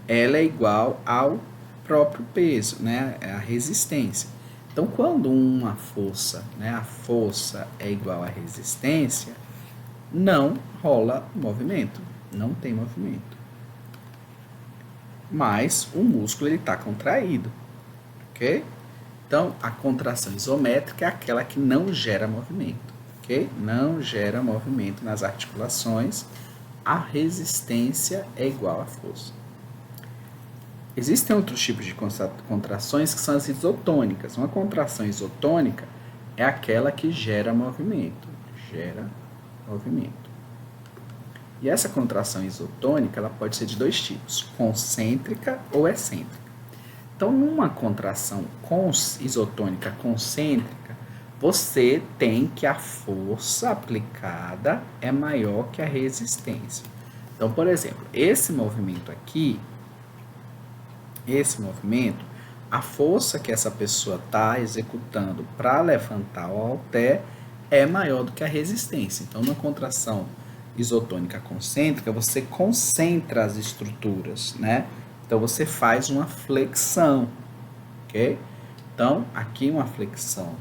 ela é igual ao próprio peso, né, a resistência. Então, quando uma força, né, a força é igual à resistência, não rola movimento, não tem movimento. Mas o músculo está contraído, ok? Então, a contração isométrica é aquela que não gera movimento, ok? Não gera movimento nas articulações, a resistência é igual à força. Existem outros tipos de contrações que são as isotônicas. Uma contração isotônica é aquela que gera movimento. Gera movimento. E essa contração isotônica ela pode ser de dois tipos, concêntrica ou excêntrica. Então, numa contração isotônica concêntrica, você tem que a força aplicada é maior que a resistência. Então, por exemplo, esse movimento aqui, a força que essa pessoa está executando para levantar o halter é maior do que a resistência. Então, na contração isotônica concêntrica, você concentra as estruturas, né? Então, você faz uma flexão, ok? Então, aqui uma flexão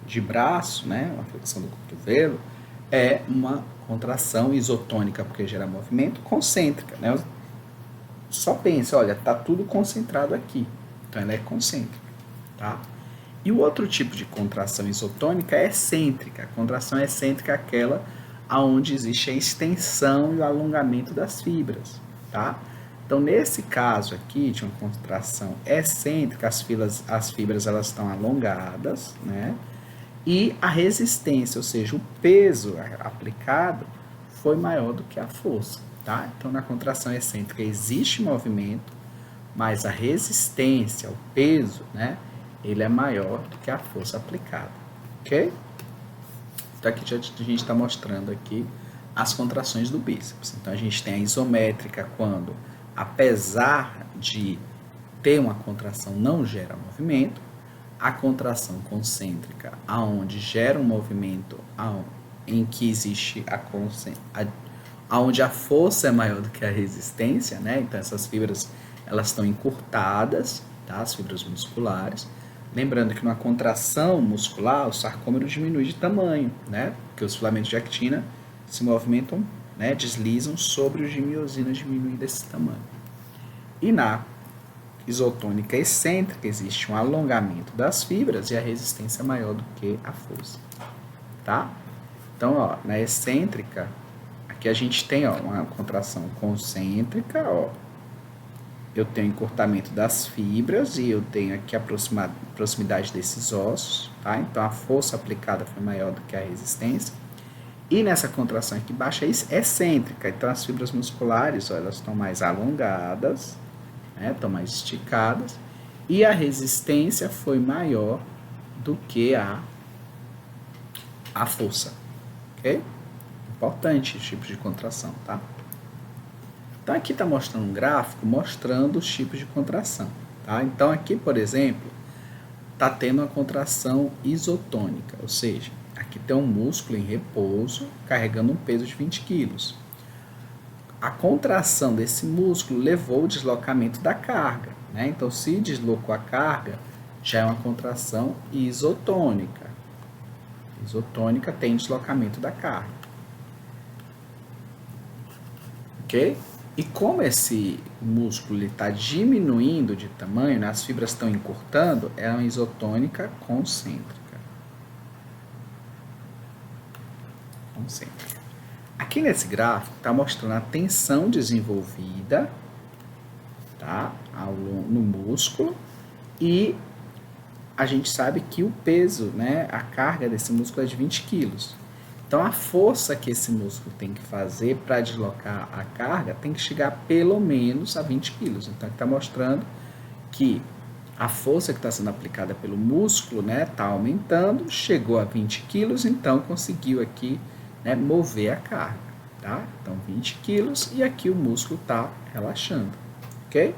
de braço, né? Uma flexão do cotovelo, é uma contração isotônica, porque gera movimento, concêntrica, né? Só pensa, olha, tá tudo concentrado aqui. Então, ela é concêntrica, tá? E o outro tipo de contração isotônica é excêntrica. A contração excêntrica é aquela onde existe a extensão e o alongamento das fibras, tá? Então, nesse caso aqui, de uma contração excêntrica, as fibras elas estão alongadas, né? E a resistência, ou seja, o peso aplicado foi maior do que a força, tá? Então, na contração excêntrica existe movimento, mas a resistência, o peso, né? Ele é maior do que a força aplicada, ok? Então, aqui a gente está mostrando aqui as contrações do bíceps. Então, a gente tem a isométrica quando, apesar de ter uma contração, não gera movimento. A contração concêntrica, aonde gera um movimento em que existe aonde a força é maior do que a resistência, né? Então, essas fibras elas estão encurtadas, tá? As fibras musculares. Lembrando que numa contração muscular, o sarcômero diminui de tamanho, né? Porque os filamentos de actina se movimentam, né? Deslizam sobre os de miosina, diminuindo desse tamanho. E na isotônica excêntrica existe um alongamento das fibras e a resistência é maior do que a força, tá? Então, ó, na excêntrica, aqui a gente tem, ó, uma contração concêntrica, ó, eu tenho encurtamento das fibras e eu tenho aqui a proximidade desses ossos, tá? Então a força aplicada foi maior do que a resistência. E nessa contração aqui baixa é excêntrica, então as fibras musculares, ó, elas estão mais alongadas, né? Estão mais esticadas, e a resistência foi maior do que a força, ok? Importante esse tipo de contração, tá? Então aqui está mostrando um gráfico mostrando os tipos de contração, tá? Então aqui, por exemplo, está tendo uma contração isotônica, ou seja, aqui tem um músculo em repouso carregando um peso de 20 quilos. A contração desse músculo levou o deslocamento da carga, né? Então se deslocou a carga, já é uma contração isotônica. Isotônica tem deslocamento da carga. Ok? E como esse músculo está diminuindo de tamanho, né, as fibras estão encurtando, é uma isotônica concêntrica. Aqui nesse gráfico está mostrando a tensão desenvolvida, tá, no músculo, e a gente sabe que o peso, né, a carga desse músculo é de 20 quilos. Então, a força que esse músculo tem que fazer para deslocar a carga tem que chegar pelo menos a 20 quilos. Então, está mostrando que a força que está sendo aplicada pelo músculo, né, está aumentando, chegou a 20 quilos, então conseguiu aqui, né, mover a carga. Tá? Então, 20 quilos e aqui o músculo está relaxando. Ok?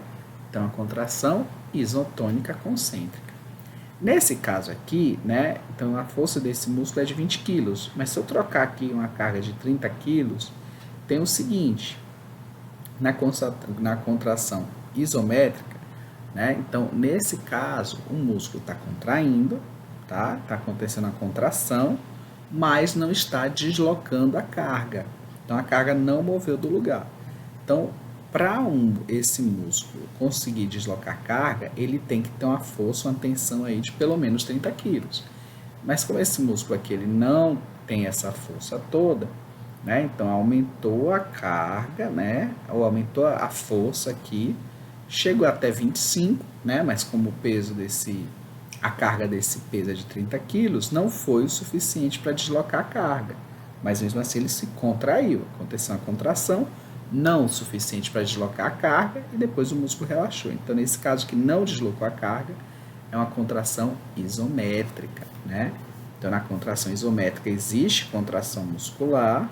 Então, a contração isotônica concêntrica. Nesse caso aqui, né, então a força desse músculo é de 20 quilos, mas se eu trocar aqui uma carga de 30 quilos, tem o seguinte, na contração isométrica, né, então nesse caso o músculo está contraindo, tá? Está acontecendo a contração, mas não está deslocando a carga, então a carga não moveu do lugar. Então, para esse músculo conseguir deslocar carga, ele tem que ter uma força, uma tensão aí de pelo menos 30 quilos. Mas como esse músculo aqui ele não tem essa força toda, né? Então aumentou a carga, né? Ou aumentou a força aqui, chegou até 25, né? Mas como o peso a carga desse peso é de 30 quilos, não foi o suficiente para deslocar a carga. Mas mesmo assim ele se contraiu, aconteceu uma contração, não o suficiente para deslocar a carga e depois o músculo relaxou. Então, nesse caso que não deslocou a carga, é uma contração isométrica, né? Então, na contração isométrica existe contração muscular,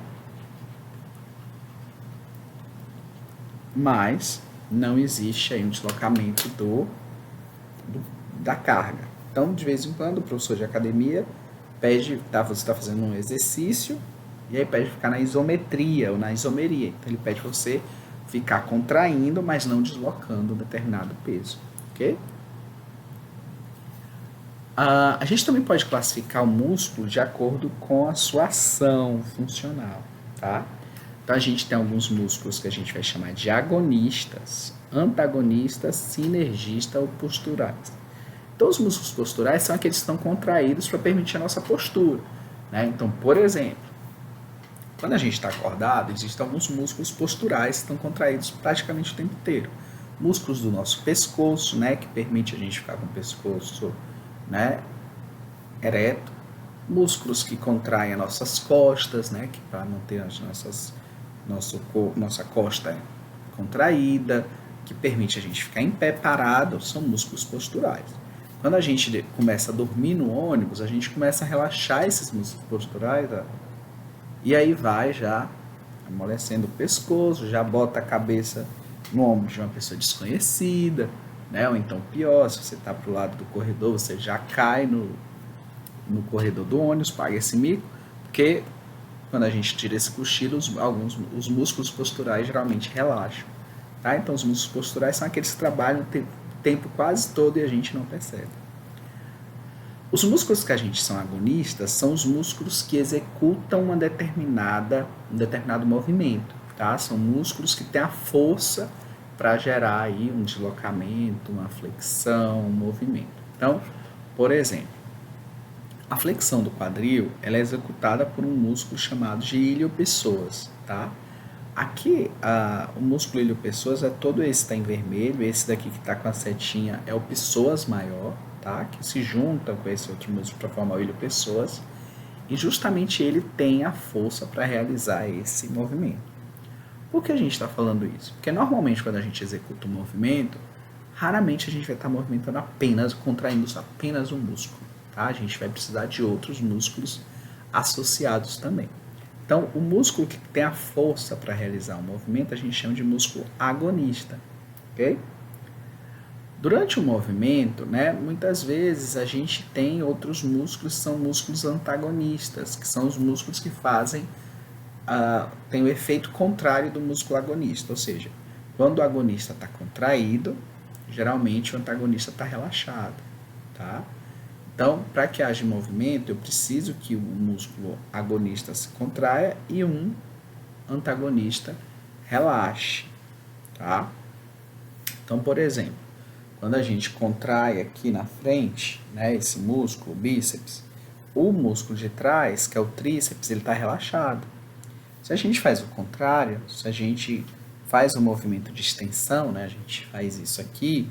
mas não existe aí um deslocamento da carga. Então, de vez em quando, o professor de academia pede, você está fazendo um exercício, e aí pede ficar na isometria ou na isomeria. Então ele pede para você ficar contraindo, mas não deslocando um determinado peso. Ok? A gente também pode classificar o músculo de acordo com a sua ação funcional. Tá? Então a gente tem alguns músculos que a gente vai chamar de agonistas, antagonistas, sinergistas ou posturais. Então os músculos posturais são aqueles que estão contraídos para permitir a nossa postura. Né? Então, por exemplo, quando a gente está acordado, existem alguns músculos posturais que estão contraídos praticamente o tempo inteiro. Músculos do nosso pescoço, né, que permite a gente ficar com o pescoço, né, ereto. Músculos que contraem as nossas costas, né, que para manter nossa costa contraída, que permite a gente ficar em pé parado, são músculos posturais. Quando a gente começa a dormir no ônibus, a gente começa a relaxar esses músculos posturais, e aí vai já amolecendo o pescoço, já bota a cabeça no ombro de uma pessoa desconhecida, né? Ou então pior, se você está para o lado do corredor, você já cai no corredor do ônibus, paga esse mico, porque quando a gente tira esse cochilo, os músculos posturais geralmente relaxam. Tá? Então os músculos posturais são aqueles que trabalham o tempo quase todo e a gente não percebe. Os músculos que a gente são agonistas são os músculos que executam um determinado movimento, tá? São músculos que têm a força para gerar aí um deslocamento, uma flexão, um movimento. Então, por exemplo, a flexão do quadril ela é executada por um músculo chamado de iliopesoas, tá? Aqui, o músculo ilho-pessoas é todo esse está em vermelho, esse daqui que está com a setinha é o pessoas maior, tá? Que se junta com esse outro músculo para formar o ilho-pessoas, e justamente ele tem a força para realizar esse movimento. Por que a gente está falando isso? Porque normalmente quando a gente executa um movimento, raramente a gente vai estar movimentando apenas, contraindo apenas um músculo, tá? A gente vai precisar de outros músculos associados também. Então, o músculo que tem a força para realizar o movimento, a gente chama de músculo agonista, ok? Durante o movimento, né, muitas vezes a gente tem outros músculos que são músculos antagonistas, que são os músculos que fazem, tem o efeito contrário do músculo agonista, ou seja, quando o agonista está contraído, geralmente o antagonista está relaxado, tá? Então, para que haja movimento, eu preciso que o músculo agonista se contraia e um antagonista relaxe, tá? Então, por exemplo, quando a gente contrai aqui na frente, né, esse músculo, o bíceps, o músculo de trás, que é o tríceps, ele está relaxado. Se a gente faz o contrário, se a gente faz um movimento de extensão, né, a gente faz isso aqui,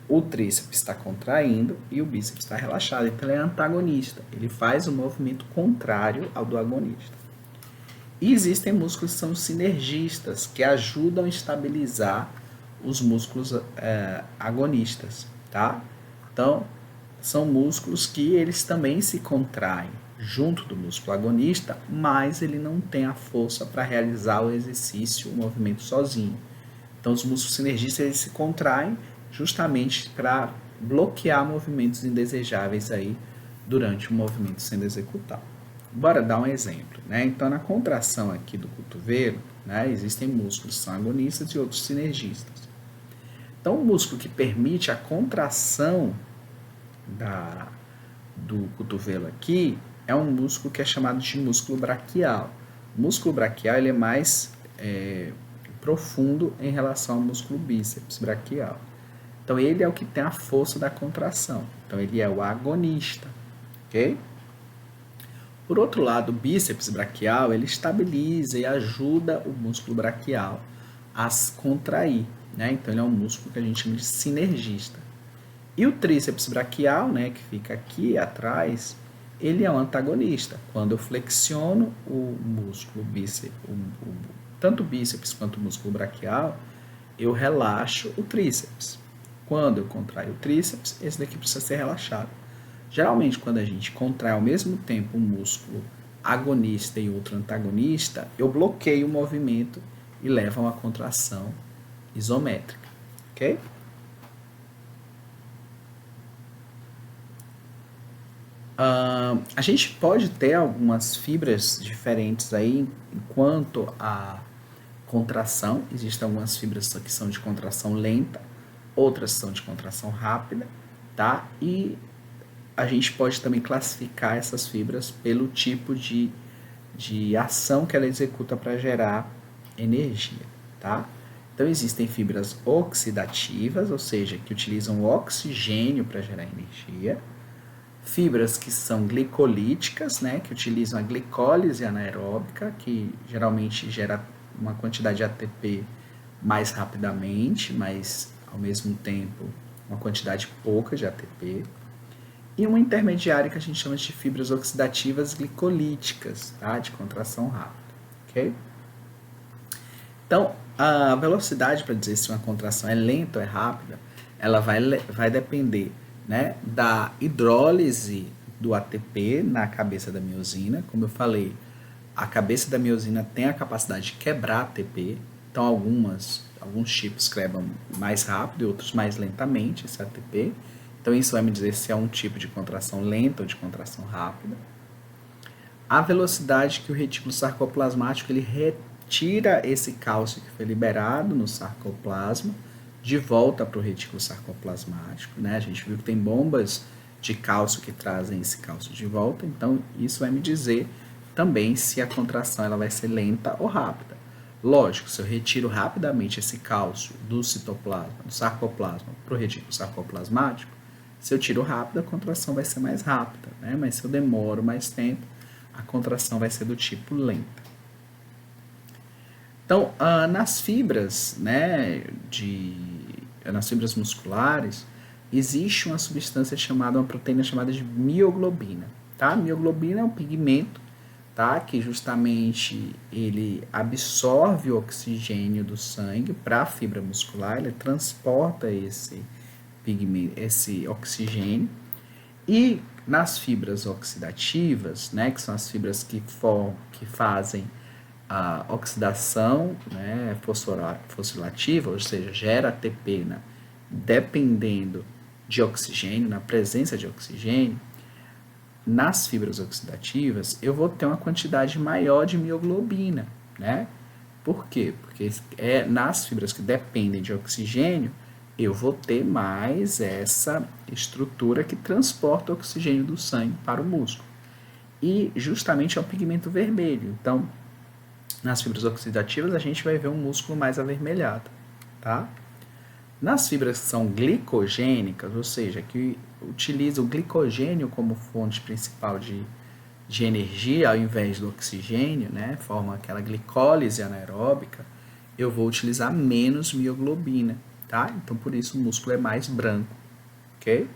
o tríceps está contraindo e o bíceps está relaxado. Então, ele é antagonista. Ele faz o movimento contrário ao do agonista. E existem músculos que são sinergistas, que ajudam a estabilizar os músculos agonistas, tá? Então, são músculos que eles também se contraem junto do músculo agonista, mas ele não tem a força para realizar o exercício, o movimento sozinho. Então, os músculos sinergistas eles se contraem justamente para bloquear movimentos indesejáveis aí durante o movimento sendo executado. Bora dar um exemplo, né? Então, na contração aqui do cotovelo, né, existem músculos que são agonistas e outros sinergistas. Então, o músculo que permite a contração do cotovelo aqui é um músculo que é chamado de músculo braquial. O músculo braquial ele é mais profundo em relação ao músculo bíceps braquial. Então, ele é o que tem a força da contração. Então, ele é o agonista, ok? Por outro lado, o bíceps braquial, ele estabiliza e ajuda o músculo braquial a se contrair, né? Então, ele é um músculo que a gente chama de sinergista. E o tríceps braquial, né, que fica aqui atrás, ele é um antagonista. Quando eu flexiono o músculo bíceps, tanto o bíceps quanto o músculo braquial, eu relaxo o tríceps. Quando eu contraio o tríceps, esse daqui precisa ser relaxado. Geralmente, quando a gente contrai ao mesmo tempo um músculo agonista e outro antagonista, eu bloqueio o movimento e levo a uma contração isométrica, ok? A gente pode ter algumas fibras diferentes aí enquanto a contração. Existem algumas fibras que são de contração lenta, outras são de contração rápida, tá? E a gente pode também classificar essas fibras pelo tipo de ação que ela executa para gerar energia, tá? Então, existem fibras oxidativas, ou seja, que utilizam o oxigênio para gerar energia. Fibras que são glicolíticas, né, que utilizam a glicólise anaeróbica, que geralmente gera uma quantidade de ATP mais rapidamente, mas ao mesmo tempo uma quantidade pouca de ATP. E uma intermediária que a gente chama de fibras oxidativas glicolíticas, tá, de contração rápida, ok? Então, a velocidade para dizer se uma contração é lenta ou é rápida, ela vai depender, né, da hidrólise do ATP na cabeça da miosina. Como eu falei, a cabeça da miosina tem a capacidade de quebrar ATP, então alguns tipos quebram mais rápido e outros mais lentamente esse ATP. Então isso vai me dizer se é um tipo de contração lenta ou de contração rápida. A velocidade que o retículo sarcoplasmático ele retira esse cálcio que foi liberado no sarcoplasma de volta para o retículo sarcoplasmático, né? A gente viu que tem bombas de cálcio que trazem esse cálcio de volta, então isso vai me dizer também se a contração ela vai ser lenta ou rápida. Lógico, se eu retiro rapidamente esse cálcio do citoplasma, do sarcoplasma para o retículo sarcoplasmático, se eu tiro rápido, a contração vai ser mais rápida, né? Mas se eu demoro mais tempo, a contração vai ser do tipo lenta. Então, nas fibras, né, nas fibras musculares, existe uma proteína chamada de mioglobina, tá? Mioglobina é um pigmento, tá? Que justamente ele absorve o oxigênio do sangue para a fibra muscular, ele transporta esse pigmento, esse oxigênio. E nas fibras oxidativas, né, que são as fibras que fazem a oxidação, né, fosforilativa, ou seja, gera ATP, né, dependendo de oxigênio, na presença de oxigênio, nas fibras oxidativas eu vou ter uma quantidade maior de mioglobina, né? Por quê? Porque nas fibras que dependem de oxigênio, eu vou ter mais essa estrutura que transporta o oxigênio do sangue para o músculo. E justamente é o pigmento vermelho. Então, nas fibras oxidativas, a gente vai ver um músculo mais avermelhado, tá? Nas fibras que são glicogênicas, ou seja, que utiliza o glicogênio como fonte principal de energia ao invés do oxigênio, né? Forma aquela glicólise anaeróbica, eu vou utilizar menos mioglobina, tá? Então, por isso o músculo é mais branco, ok?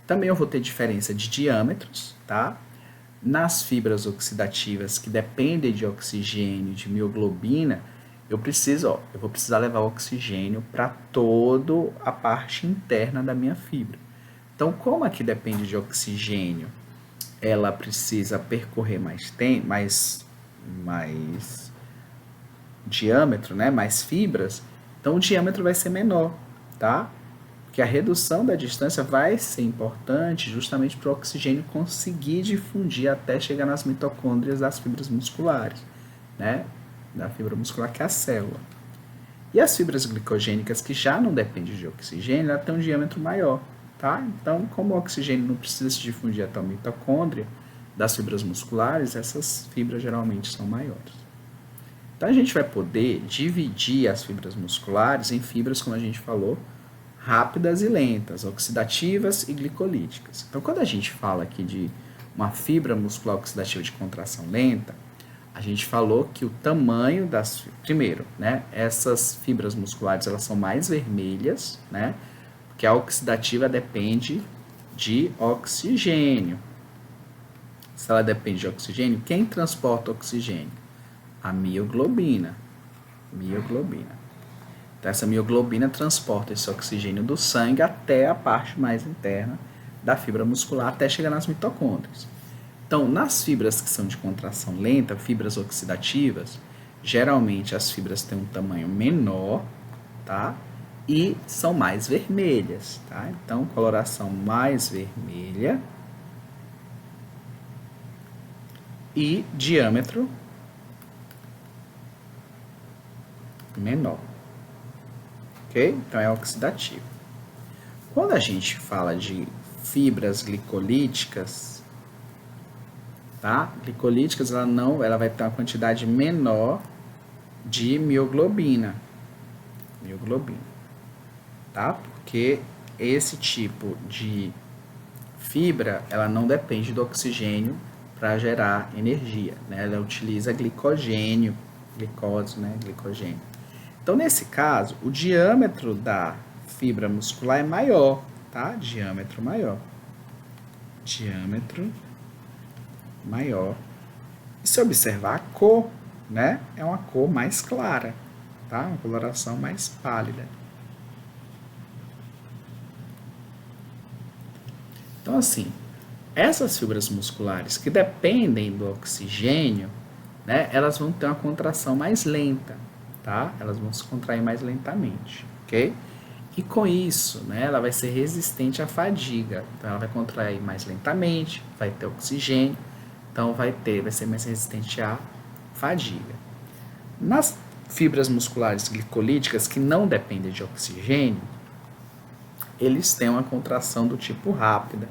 Também eu vou ter diferença de diâmetros, tá? Nas fibras oxidativas que dependem de oxigênio, de mioglobina, eu vou precisar levar oxigênio para toda a parte interna da minha fibra. Então, como aqui depende de oxigênio, ela precisa percorrer mais diâmetro, né? Mais fibras, então o diâmetro vai ser menor, tá? Porque a redução da distância vai ser importante justamente para o oxigênio conseguir difundir até chegar nas mitocôndrias das fibras musculares, né? Da fibra muscular que é a célula. E as fibras glicogênicas que já não dependem de oxigênio, ela tem um diâmetro maior, tá? Então, como o oxigênio não precisa se difundir até a mitocôndria das fibras musculares, essas fibras geralmente são maiores. Então, a gente vai poder dividir as fibras musculares em fibras, como a gente falou, rápidas e lentas, oxidativas e glicolíticas. Então, quando a gente fala aqui de uma fibra muscular oxidativa de contração lenta, a gente falou que o tamanho das... Primeiro, né, essas fibras musculares elas são mais vermelhas, né, porque a oxidativa depende de oxigênio. Se ela depende de oxigênio, quem transporta oxigênio? A mioglobina. Então, essa mioglobina transporta esse oxigênio do sangue até a parte mais interna da fibra muscular, até chegar nas mitocôndrias. Então, nas fibras que são de contração lenta, fibras oxidativas, geralmente as fibras têm um tamanho menor, tá? E são mais vermelhas, tá? Então, coloração mais vermelha e diâmetro menor. Ok? Então, é oxidativo. Quando a gente fala de fibras glicolíticas, tá? Glicolíticas, ela vai ter uma quantidade menor de mioglobina. Tá? Porque esse tipo de fibra, ela não depende do oxigênio para gerar energia, né? Ela utiliza glicogênio, glicose, né? Glicogênio. Então, nesse caso, o diâmetro da fibra muscular é maior, tá? Diâmetro maior. E se observar a cor, né? É uma cor mais clara, tá? Uma coloração mais pálida. Então, assim, essas fibras musculares que dependem do oxigênio, né? Elas vão ter uma contração mais lenta, tá? Elas vão se contrair mais lentamente, ok? E com isso, né, ela vai ser resistente à fadiga. Então, ela vai contrair mais lentamente, vai ter oxigênio, então vai ser mais resistente à fadiga. Nas fibras musculares glicolíticas que não dependem de oxigênio, eles têm uma contração do tipo rápida.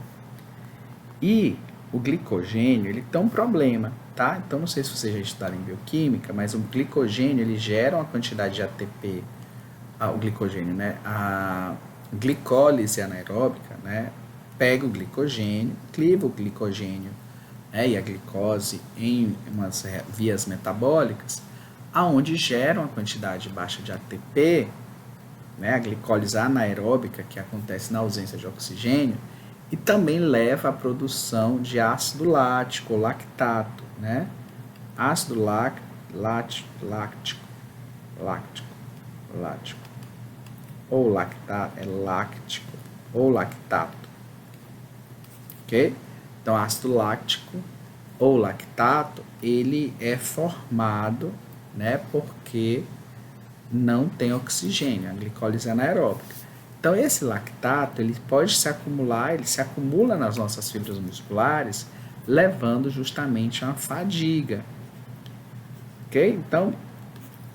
E o glicogênio, ele tem um problema, tá? Então, não sei se vocês já estudaram em bioquímica, mas o glicogênio, ele gera uma quantidade de ATP, o glicogênio, né? A glicólise anaeróbica, né? Pega o glicogênio, cliva o glicogênio, né? E a glicose em umas vias metabólicas, aonde gera uma quantidade baixa de ATP, né, a glicólise anaeróbica, que acontece na ausência de oxigênio, e também leva à produção de ácido lático, lactato, né? Ácido lático, ou lactato, láctico, ou lactato, ok? Então, ácido láctico ou lactato, ele é formado, né, porque não tem oxigênio, a glicólise anaeróbica. Então, esse lactato, ele pode se acumular, ele se acumula nas nossas fibras musculares, levando justamente a uma fadiga. Ok? Então,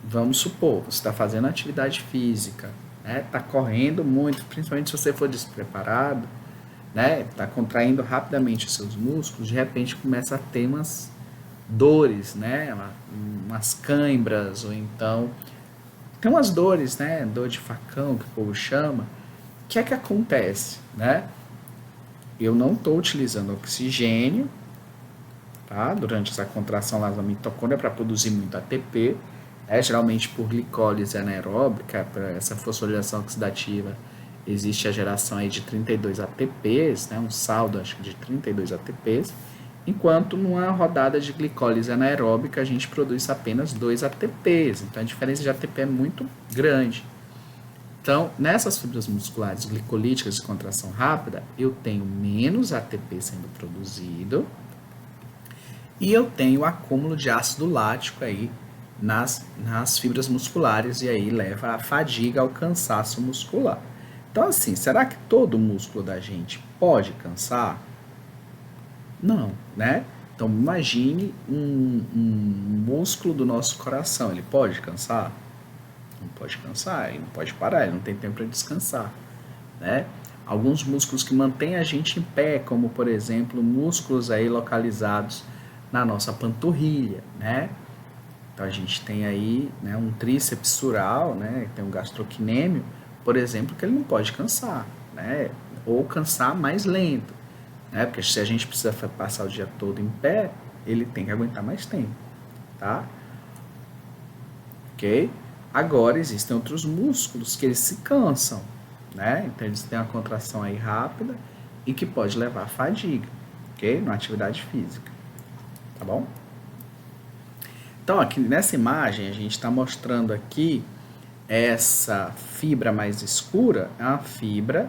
vamos supor, você está fazendo atividade física, né? Está correndo muito, principalmente se você for despreparado, né? Está contraindo rapidamente os seus músculos, de repente começa a ter umas dores, né? Umas cãibras, ou então tem umas dores, né? Dor de facão, que o povo chama. O que é que acontece, né? Eu não estou utilizando oxigênio, tá? Durante essa contração lá da mitocôndria para produzir muito ATP, geralmente por glicólise anaeróbica, para essa fosforilação oxidativa, existe a geração aí de 32 ATPs, né? Um saldo acho que de 32 ATPs, enquanto numa rodada de glicólise anaeróbica a gente produz apenas 2 ATPs, então a diferença de ATP é muito grande. Então, nessas fibras musculares glicolíticas de contração rápida, eu tenho menos ATP sendo produzido e eu tenho acúmulo de ácido lático aí nas fibras musculares e aí leva à fadiga, ao cansaço muscular. Então, assim, será que todo músculo da gente pode cansar? Não, né? Então, imagine um músculo do nosso coração, ele pode cansar? Não pode cansar, ele não pode parar, ele não tem tempo para descansar, né? Alguns músculos que mantêm a gente em pé, como por exemplo, músculos aí localizados na nossa panturrilha, né? Então a gente tem aí, né, um tríceps sural, né? Tem um gastrocnêmio, por exemplo, que ele não pode cansar, né? Ou cansar mais lento, né? Porque se a gente precisa passar o dia todo em pé, ele tem que aguentar mais tempo, tá? Ok? Agora, existem outros músculos que eles se cansam, né? Então, eles têm uma contração aí rápida e que pode levar à fadiga, ok? Na atividade física, tá bom? Então, aqui nessa imagem, a gente está mostrando aqui essa fibra mais escura, é uma fibra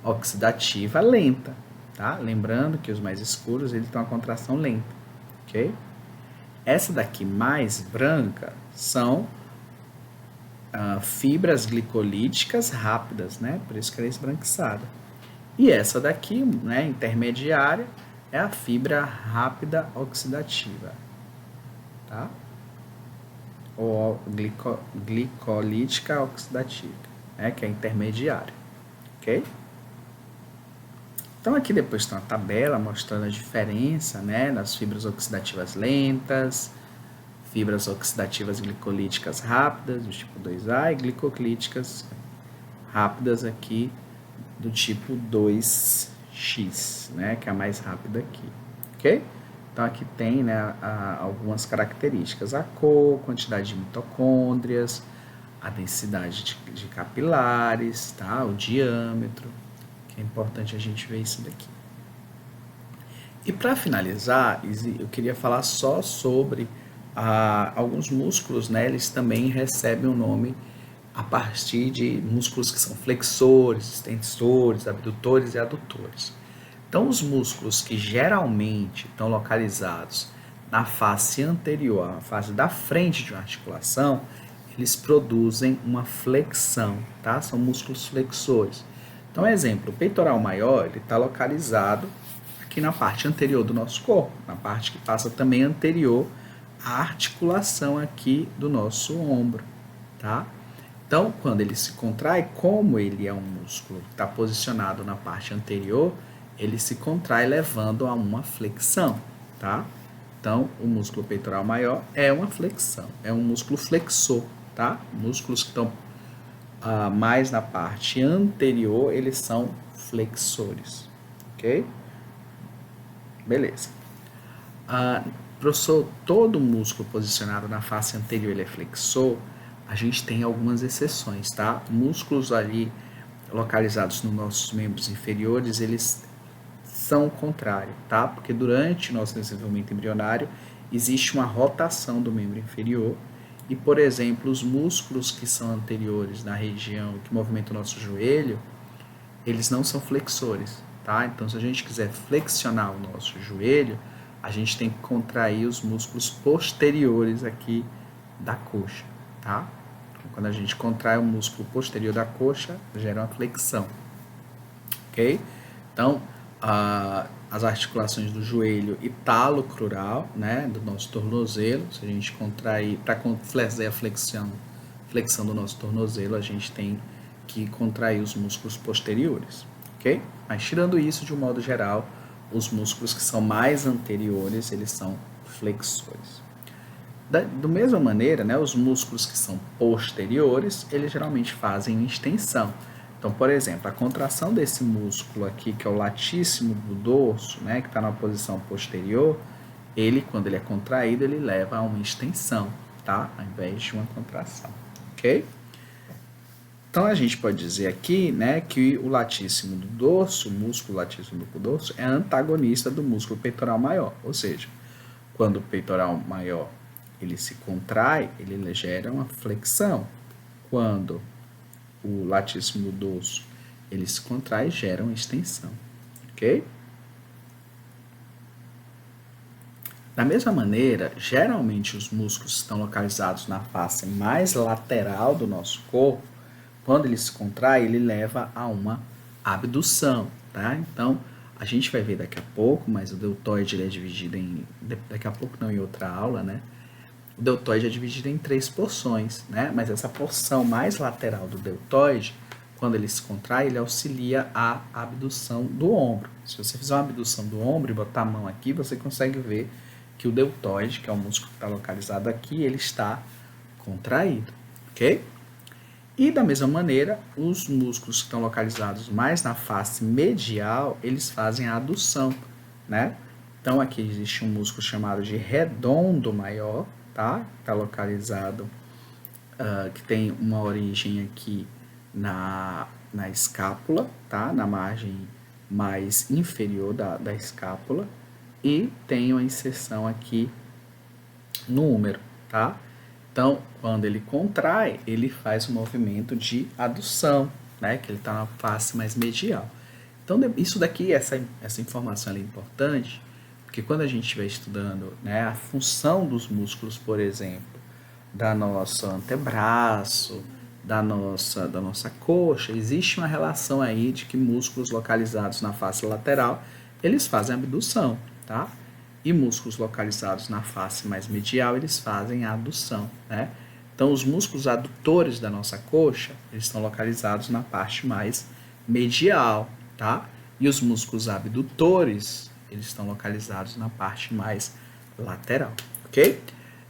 oxidativa lenta, tá? Lembrando que os mais escuros, eles têm uma contração lenta, ok? Essa daqui mais branca são fibras glicolíticas rápidas, né? Por isso que ela é esbranquiçada. E essa daqui, né, intermediária, é a fibra rápida oxidativa, tá? Ou glicolítica oxidativa, né, que é intermediária, ok? Então aqui depois tem uma tabela mostrando a diferença, né, nas fibras oxidativas lentas, fibras oxidativas glicolíticas rápidas, do tipo 2A, e glicoclíticas rápidas aqui, do tipo 2X, né, que é a mais rápida aqui, ok? Então, aqui tem, né, algumas características, a cor, quantidade de mitocôndrias, a densidade de capilares, tá, o diâmetro, que é importante a gente ver isso daqui. E para finalizar, eu queria falar só sobre alguns músculos, né, eles também recebem o nome a partir de músculos que são flexores, extensores, abdutores e adutores. Então, os músculos que geralmente estão localizados na face anterior, na face da frente de uma articulação, eles produzem uma flexão, tá? São músculos flexores. Então, exemplo, o peitoral maior, ele está localizado aqui na parte anterior do nosso corpo, na parte que passa também anterior à articulação aqui do nosso ombro, tá? Então, quando ele se contrai, como ele é um músculo que está posicionado na parte anterior, ele se contrai levando a uma flexão, tá? Então, o músculo peitoral maior é uma flexão, é um músculo flexor, tá? Músculos que estão mais na parte anterior, eles são flexores, ok? Beleza. professor, todo músculo posicionado na face anterior ele é flexor? A gente tem algumas exceções, tá? Músculos ali localizados nos nossos membros inferiores, eles são o contrário, tá? Porque durante o nosso desenvolvimento embrionário existe uma rotação do membro inferior e, por exemplo, os músculos que são anteriores na região que movimenta o nosso joelho, eles não são flexores, tá? Então, se a gente quiser flexionar o nosso joelho, a gente tem que contrair os músculos posteriores aqui da coxa, tá? Quando a gente contrai o músculo posterior da coxa, gera uma flexão, ok? Então, as articulações do joelho e talo crural, né, do nosso tornozelo, se a gente contrair, para fazer a flexão do nosso tornozelo, a gente tem que contrair os músculos posteriores, ok? Mas tirando isso, de um modo geral, os músculos que são mais anteriores, eles são flexores. Da mesma maneira, né, os músculos que são posteriores, eles geralmente fazem extensão. Então, por exemplo, a contração desse músculo aqui, que é o latíssimo do dorso, né, que está na posição posterior, ele, quando ele é contraído, ele leva a uma extensão, tá? Ao invés de uma contração, ok? Então, a gente pode dizer aqui, né, que o latíssimo do dorso, o músculo latíssimo do dorso, é antagonista do músculo peitoral maior. Ou seja, quando o peitoral maior ele se contrai, ele gera uma flexão. Quando o latíssimo do dorso ele se contrai, gera uma extensão, ok? Da mesma maneira, geralmente os músculos estão localizados na face mais lateral do nosso corpo. Quando ele se contrai, ele leva a uma abdução, tá? Então, a gente vai ver daqui a pouco, mas o deltoide ele é dividido em... Daqui a pouco não, em outra aula, né? O deltoide é dividido em 3 porções, né? Mas essa porção mais lateral do deltoide, quando ele se contrai, ele auxilia a abdução do ombro. Se você fizer uma abdução do ombro e botar a mão aqui, você consegue ver que o deltoide, que é o músculo que está localizado aqui, ele está contraído, ok? E da mesma maneira, os músculos que estão localizados mais na face medial, eles fazem a adução, né? Então aqui existe um músculo chamado de redondo maior, tá? Está localizado, que tem uma origem aqui na escápula, tá? Na margem mais inferior da escápula, e tem uma inserção aqui no úmero, tá? Então, quando ele contrai, ele faz um movimento de adução, né? Que ele está na face mais medial. Então, isso daqui, essa informação é importante, porque quando a gente estiver estudando, né, a função dos músculos, por exemplo, da nossa antebraço, da nossa coxa, existe uma relação aí de que músculos localizados na face lateral, eles fazem abdução, tá? E músculos localizados na face mais medial, eles fazem a adução, né? Então, os músculos adutores da nossa coxa, eles estão localizados na parte mais medial, tá? E os músculos abdutores, eles estão localizados na parte mais lateral, ok?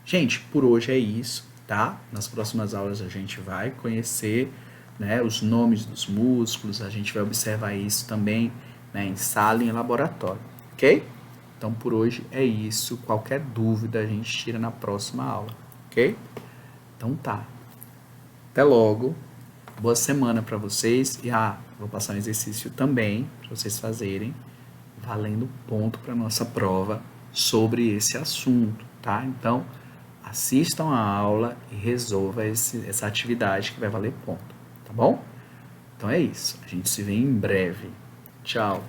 Gente, por hoje é isso, tá? Nas próximas aulas a gente vai conhecer, né, os nomes dos músculos, a gente vai observar isso também, né, em sala e em laboratório, ok? Então, por hoje é isso. Qualquer dúvida a gente tira na próxima aula, ok? Então tá. Até logo. Boa semana para vocês. E vou passar um exercício também para vocês fazerem, valendo ponto para nossa prova sobre esse assunto, tá? Então, assistam a aula e resolva essa atividade que vai valer ponto, tá bom? Então é isso. A gente se vê em breve. Tchau.